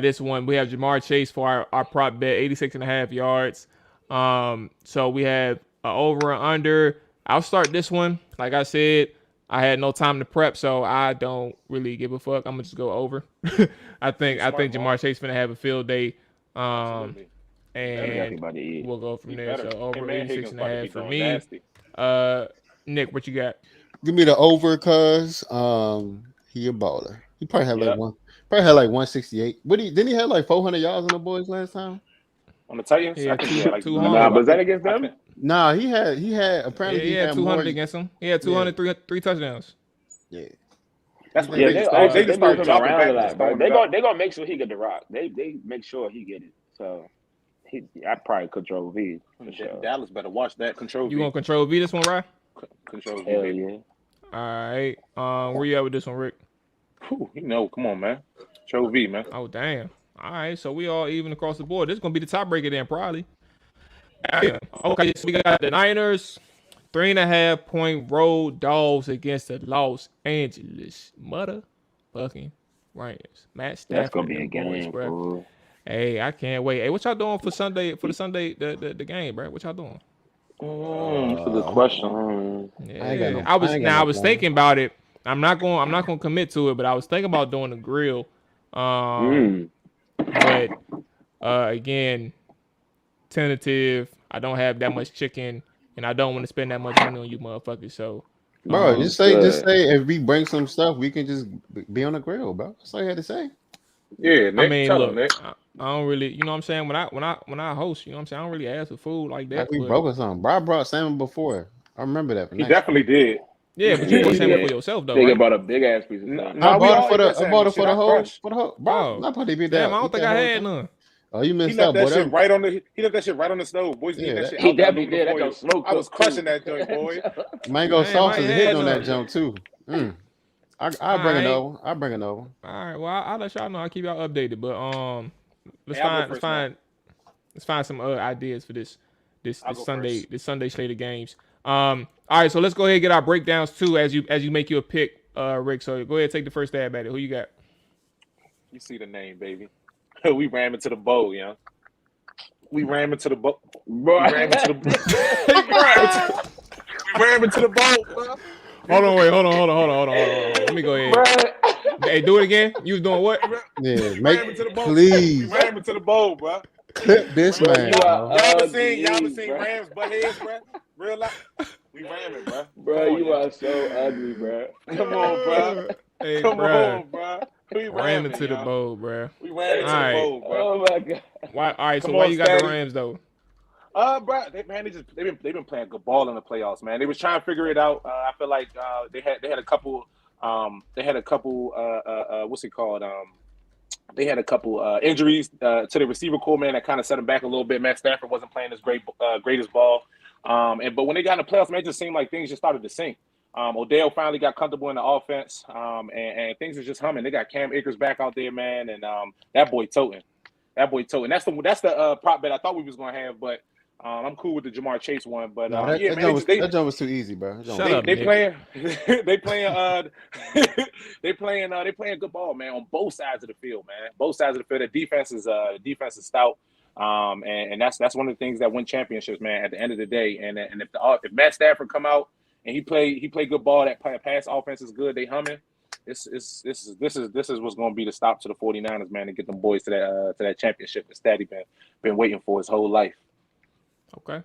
This one we have Jamar Chase for our prop bet, 86.5 yards. So we have over and under. I'll start this one. Like I said, I had no time to prep, so I don't really give a fuck. I'm gonna just go over. I think Jamar Chase finna have a field day. Absolutely. And we'll go from there. So over 86.5 for me. Nasty. Nick, what you got? Give me the over, cause he a baller. He probably had like 168. Didn't he have like 400 yards on the boys last time? On the Titans, Yeah, I think he had like 200. Nah, was that against them? Nah, he had apparently he had 200 more against him. He had 200, three touchdowns. Yeah. That's what they just started him dropping around back. a lot, bro. They gonna make sure he get the rock. They make sure he get it. So I probably control V. Dallas better watch that. Control V. You gonna control V this one, right? Control V. Hell yeah. All right. Where you at with this one, Rick? Come on, man. Control V, man. Oh, damn. All right, so we all even across the board. This is gonna be the tiebreaker then, probably. Okay, so we got the Niners, 3.5-point road dogs against the Los Angeles motherfucking Rams. Matt Stafford. That's gonna be a game, bro. Hey, I can't wait. Hey, what y'all doing for Sunday? For the Sunday, the game, bro? What y'all doing? That's a good question. Yeah, I was thinking about it. I'm not gonna commit to it, but I was thinking about doing the grill. But again, tentative. I don't have that much chicken, and I don't want to spend that much money on you motherfuckers. So, bro, just say if we bring some stuff, we can just be on the grill, bro. That's all you had to say. Yeah, Nick, I mean, look, Nick. I don't really, you know what I'm saying? When I host, you know what I'm saying? I don't really ask for food like that. Like we broke or something. Bro, I brought salmon before. I remember that. He definitely did. Yeah, but you bought salmon for yourself though. They bought a big ass piece of salmon. I bought it for the whole. Bro, not probably be that. Damn, I don't think I had none. Oh, you missed out. He left that shit right on the stove, boys. He definitely did. That goes smoke. I was crushing that joint, boy. Mango sauce is hitting on that jump too. I'll bring it over. All right. Well, I'll let y'all know. I'll keep y'all updated. But let's find some ideas for this Sunday slate of games. All right, so let's go ahead and get our breakdowns too as you make your pick, Rick. So go ahead and take the first stab at it. Who you got? You see the name, baby. We ram into the bowl, yo. We ram into the bowl. We ram into the bowl, bro. Hold on. Let me go ahead. Hey, do it again. You was doing what? Yeah, please. We ram into the bowl, bro. Clip this man. Y'all ever seen Rams butt heads, bro? Real life. We ramming, bro. Bro, you are so ugly, bro. Come on, bro. Hey, Come on, bro. We ram into the bowl, bro. We ram into the bowl, bro. Oh my god. All right, so why you got the Rams though? Bro, they've been playing good ball in the playoffs, man. They was trying to figure it out. I feel like they had a couple what's it called? They had a couple injuries to the receiver core, man, that kind of set them back a little bit. Matt Stafford wasn't playing his greatest ball. But when they got in the playoffs, man, it just seemed like things just started to sink. Odell finally got comfortable in the offense, and things are just humming. They got Cam Akers back out there, man, and that boy toting. That's the prop bet I thought we was gonna have, but I'm cool with the Jamar Chase one. But that jump was too easy, bro. They playing good ball, man, on both sides of the field, man. Both sides of the field. The defense is stout. And that's one of the things that win championships, man. At the end of the day, and if Matt Stafford come out and he play good ball, that pass offense is good. They humming. This is what's going to be the stop to the 49ers, man, to get them boys to that championship that Statty been waiting for his whole life. Okay,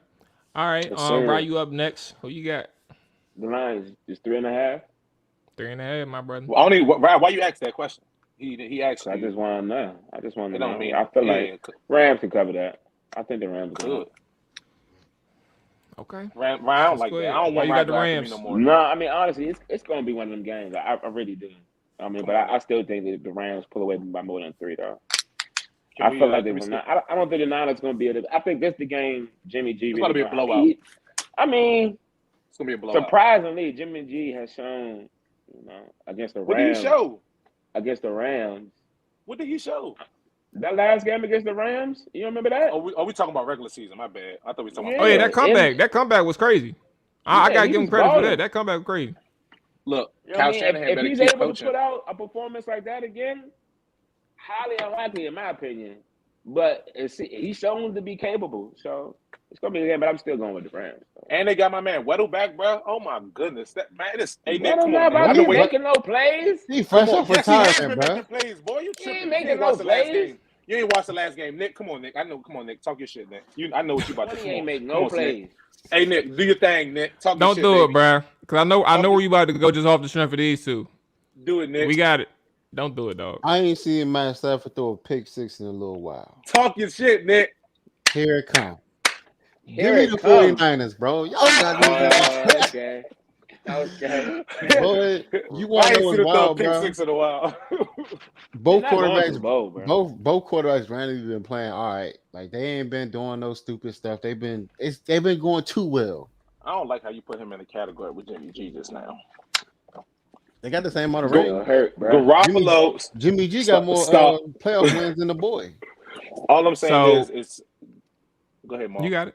all right. Ryan, you up next? Who you got? The Lions is 3.5. 3.5, my brother. Well, why you asked that question? He asked. I just want to know. I feel like Rams can cover that. I think the Rams could. Okay. I don't like that. I don't want you got the Rams no more. No, I mean honestly, it's going to be one of them games. I really do. I mean, but I still think that the Rams pull away by more than 3, though. I feel like they will not. I don't think the Niners going to be able to. I think this is the game Jimmy G. It's going to be a blowout. I mean, it's going to be a blowout. Surprisingly, Jimmy G has shown, against the Rams. What did he show? Against the Rams. What did he show? That last game against the Rams, you don't remember that? Are we talking about regular season? My bad. I thought we were talking about. Oh yeah, that comeback. That comeback was crazy. I gotta give him credit for that. That comeback was crazy. Look, Kyle Shanahan if he's able to put out a performance like that again, highly unlikely in my opinion. but he's shown to be capable. So it's gonna be a game, but I'm still going with the Rams. And they got my man Weddle back, bro. Oh my goodness, that man is. Hey Nick, Weddle come not on, man. about I've to been be waiting. making no plays. He fresh off Yes, he has retirement, been bro. making plays, boy. You He tripping? ain't You making ain't no watched the last plays. game. You ain't watched the last game, Nick. Come on, Nick. I know. Come on, Nick. Talk your shit, Nick. I know what you about to do. He ain't make Come no on, plays. Nick. Hey Nick, do your thing, Nick. Talk your Don't shit, do it, baby. bro. Because I know where you about to go just off the strength of these two. Do it, Nick. We got it. Don't do it, dog. I ain't seen Matt Stafford throw a pick six in a little while. Talk your shit, Nick. Here it comes. Here Give me it the comes. 49ers, bro. Y'all got Okay. Okay. Boy, you I want to ain't know seen him what's throw a wild, pick bro? six in a while. Both They're not going to the quarterbacks, bowl, bro. both quarterbacks randomly been playing all right. Like they ain't been doing no stupid stuff. They've been going too well. I don't like how you put him in the category with Jimmy G just now. They got the same amount of Go rings. hurt, bro. Garoppolo. Jimmy G got more Stop. playoff wins than the boy. All I'm saying So- is go ahead, Mark. You got it.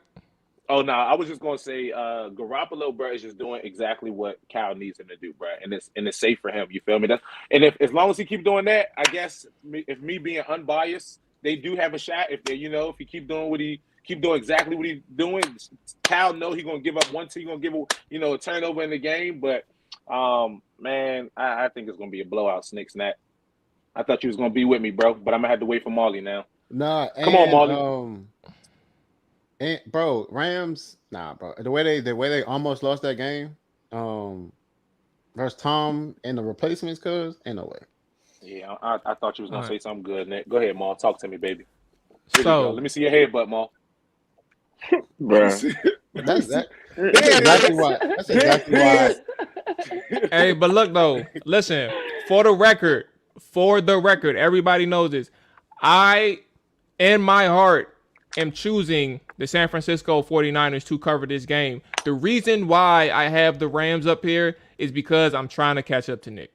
Oh no, I was just gonna say Garoppolo, bro, is just doing exactly what Cal needs him to do, bro, and it's safe for him. You feel me? If as long as he keep doing that, I guess if me being unbiased, they do have a shot. If they, if he keep doing exactly what he's doing, Cal know he gonna give up one, he gonna give a turnover in the game. But man, I think it's gonna be a blowout, Snick Snack. I thought you was gonna be with me, bro, but I'm gonna have to wait for Marley now. Nah, Come on, Marley. And bro, Rams, nah, bro. The way they almost lost that game, versus Tom and the replacements, cuz ain't no way. Yeah, I thought you was gonna say something good, Nick. Go ahead, Maul. Talk to me, baby. Here we So go. Let me see your headbutt, Maul. Bro. That's exactly why. That's exactly why. hey, but look though, listen, for the record, everybody knows this. I, in my heart, am choosing the San Francisco 49ers to cover this game. The reason why I have the Rams up here is because I'm trying to catch up to Nick.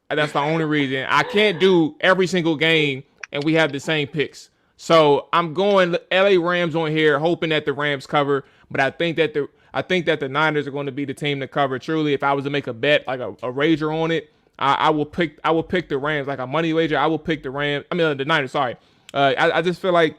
That's the only reason. I can't do every single game and we have the same picks. So I'm going LA Rams on here, hoping that the Rams cover. But I think that the Niners are going to be the team to cover. Truly, if I was to make a bet, like a wager on it, I will pick the Rams, like a money wager. I will pick the Rams. I mean the Niners. Sorry. I just feel like,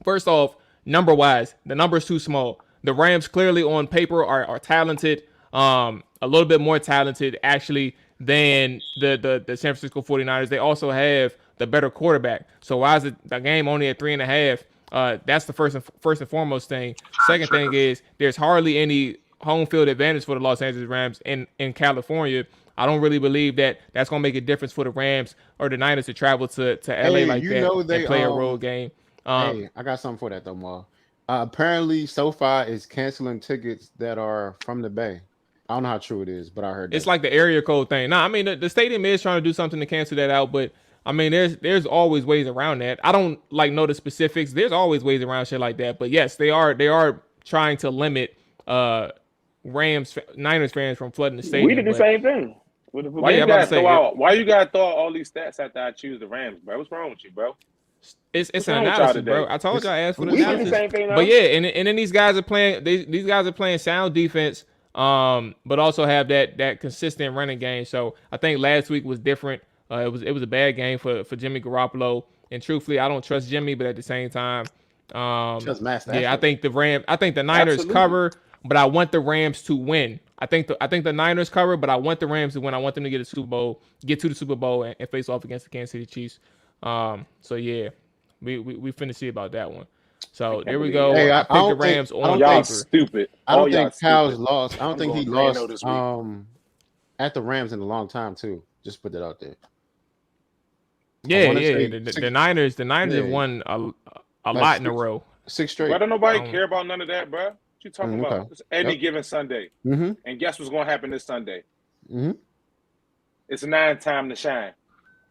first off, number wise, the number is too small. The Rams clearly on paper are talented, a little bit more talented actually than the San Francisco 49ers. They also have the better quarterback. So why is the game only at 3.5? That's the first and foremost thing. Second thing is there's hardly any home field advantage for the Los Angeles Rams in California. I don't really believe that that's going to make a difference for the Rams or the Niners to travel to LA like that and play a road game. Hey, I got something for that though, Ma. Apparently, SoFi is canceling tickets that are from the Bay. I don't know how true it is, but I heard that. It's like the area code thing. Nah, I mean the stadium is trying to do something to cancel that out, but I mean there's always ways around that. I don't know the specifics. There's always ways around shit like that. But yes, they are trying to limit Niners fans from flooding the stadium. We did the same thing. Why you gotta throw out all these stats after I choose the Rams, bro? What's wrong with you, bro? It's an analysis, bro. I told y'all I asked for the analysis. Did the same thing, but yeah, and then these guys are playing. These guys are playing sound defense, but also have that consistent running game. So I think last week was different. It was a bad game for Jimmy Garoppolo, and truthfully, I don't trust Jimmy, but at the same time, I think the Niners cover, but I want the Rams to win. I think the Niners cover, but I want the Rams to win. I want them to get to the Super Bowl and face off against the Kansas City Chiefs. So yeah, we finna see about that one. So there we go. Hey, I picked the Rams on y'all paper. Stupid. I don't think Cal's lost. I don't think he lost at the Rams in a long time too. Just put that out there. Yeah. The Niners have won a lot in a row. 6 straight. Why don't nobody care about none of that, bro? What you talking about? It's any given Sunday. Mm-hmm. And guess what's gonna happen this Sunday? Mm-hmm. It's 9 time to shine.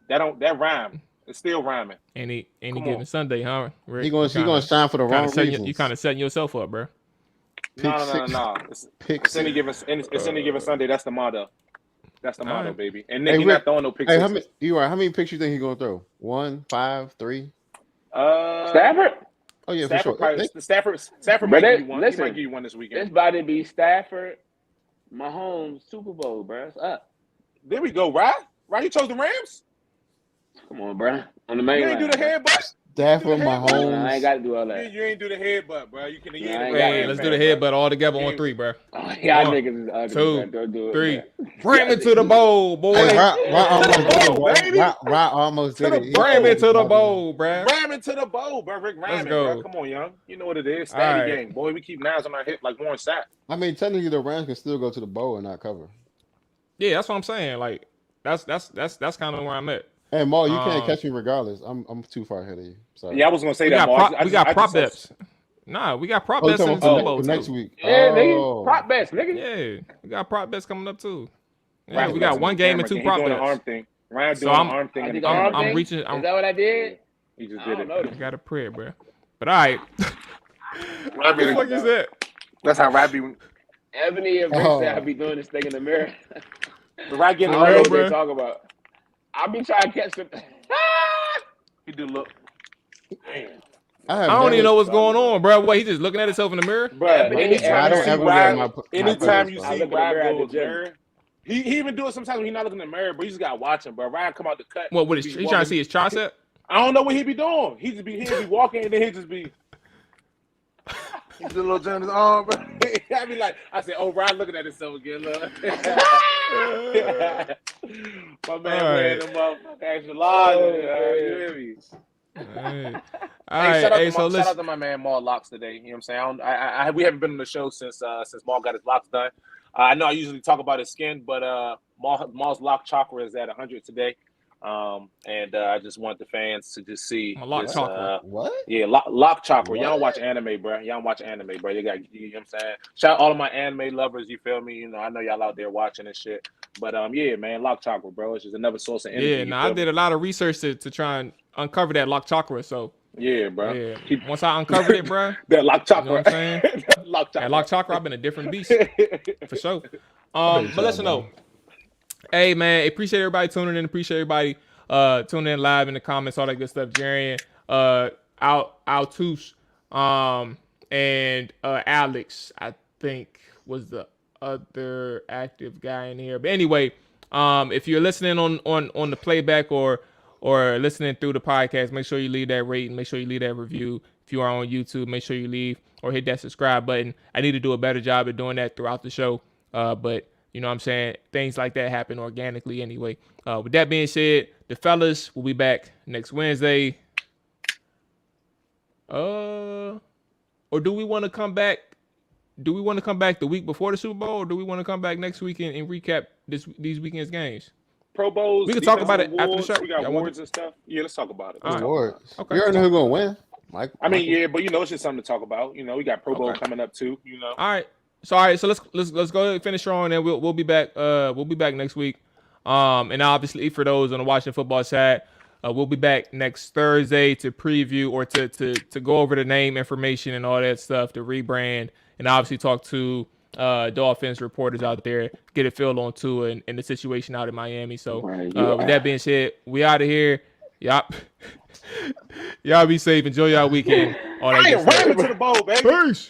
That rhyme. It's still rhyming. Any given Sunday, huh? Rick? He gonna shine for the wrong reasons. You kind of setting yourself up, bro. No. It's any given Sunday. That's the motto. That's the motto, baby. And Nick, he's not throwing no picks. Hey, how many picks you think he's gonna throw? 1, 5, 3? Stafford? Oh yeah, Stafford for sure. Stafford might give you one. He might give you one this weekend. It's about to be Stafford, Mahomes, Super Bowl, bro. It's up. There we go, right? Right, he chose the Rams. Come on, bro. On the main You line. ain't do the headbutt. That for I ain't Mahomes. got to do all that. You ain't do the headbutt, bro. You can. You ain't Hey, let's do the headbutt all together on 3, bro. Oh, y'all 1, niggas is ugly, 2, man. Don't do it, 3. man. Bram it to the bowl, boy. Hey, Rock almost did it, bro. baby. Rock almost did it. Bram it to the bowl, bro. Ram into the bowl, bro. Rick Let's Ramming, go. bro. Come on, young. You know what it is. All Steady right. game, boy. We keep knives on our hip like Warren Sapp. I mean, technically, the Rams can still go to the bowl and not cover. Yeah, that's what I'm saying. Like, that's kind of where I'm at. Hey, Maul, you can't catch me regardless. I'm too far ahead of you. Sorry. Yeah, I was gonna say We that. got prop bets. Nah, we got prop bets in the Super Bowl next too. week. Yeah, nigga. Prop bets, nigga. Yeah, we got prop bets coming up too. Yeah, Ryan we got one game and 2 prop doing bets. an arm thing. Ryan So doing I'm- an arm thing. I in did the the arm camera. thing? reaching. Is that what I did? He just I did don't it. know. You got a prayer, bro. But all right. What the fuck is that? That's how Robbie. Ebony and Rick said I be doing this thing in the mirror. The right getting I the don't know real, what bro. they talk about. I be trying to catch them. He do look. Damn. I don't even know what's going on, bro. What, he just looking at himself in the mirror? Bro, I anytime don't you see ever Ryan, wear my anytime you I see look in the mirror Ryan at go the with gym. mirror, he even do it sometimes when he not looking in the mirror, but you just gotta watch him, bro. Ryan come out the cut. What is he trying to see his tricep? I don't know what he be doing. He'd be walking and then he'd just be. He's a little turn his arm, bro. I be like, I said, oh, Ryan looking at himself again, look. My man wearing them motherfucking extra large. You hear me? All right. Shout out to my man Maul Locks today. You know what I'm saying? We haven't been on the show since Maul got his locks done. I know I usually talk about his skin, but Maul's lock chakra is at 100 today. And I just want the fans to just see lock chakra. What? Yeah, lock chakra. What? Y'all don't watch anime, bro. Y'all don't watch anime, bro. You know what I'm saying? Shout out all of my anime lovers. You feel me? You know, I know y'all out there watching and shit. But yeah, man, lock chakra, bro. It's just another source of energy. Yeah, no, I did a lot of research to try and uncover that lock chakra. So yeah, bro. Yeah. Once I uncovered it, bro. That lock chakra. You know what I'm saying? Lock chakra. That lock chakra, I've been a different beast for sure. But listen though. Hey man, appreciate everybody tuning in. Appreciate everybody tuning in live in the comments, all that good stuff. Jarian, Altus, and Alex, I think was the other active guy in here. But anyway, if you're listening on the playback or listening through the podcast, make sure you leave that rating, make sure you leave that review. If you are on YouTube, make sure you leave or hit that subscribe button. I need to do a better job at doing that throughout the show. But you know what I'm saying? Things like that happen organically anyway. With that being said, the fellas will be back next Wednesday. Or do we want to come back? Do we want to come back the week before the Super Bowl, or do we want to come back next weekend and recap these weekend's games? Pro Bowls. We can talk about it after the show. We got awards and stuff. Yeah, let's talk about it. Awards. Okay. You already know who's gonna win. Mike. I mean, yeah, but you know, it's just something to talk about. You know, we got Pro Bowl coming up too. You know. All right. So let's go ahead and finish on, and we'll be back. We'll be back next week. And obviously for those on the Washington football side, we'll be back next Thursday to preview or to go over the name information and all that stuff, to rebrand, and obviously talk to Dolphins reporters out there, get a feel on Tua and the situation out in Miami. So with that being said, we out of here. Y'all be safe. Enjoy y'all weekend. All that I good am stuff. ramming to the bowl, baby. Peace.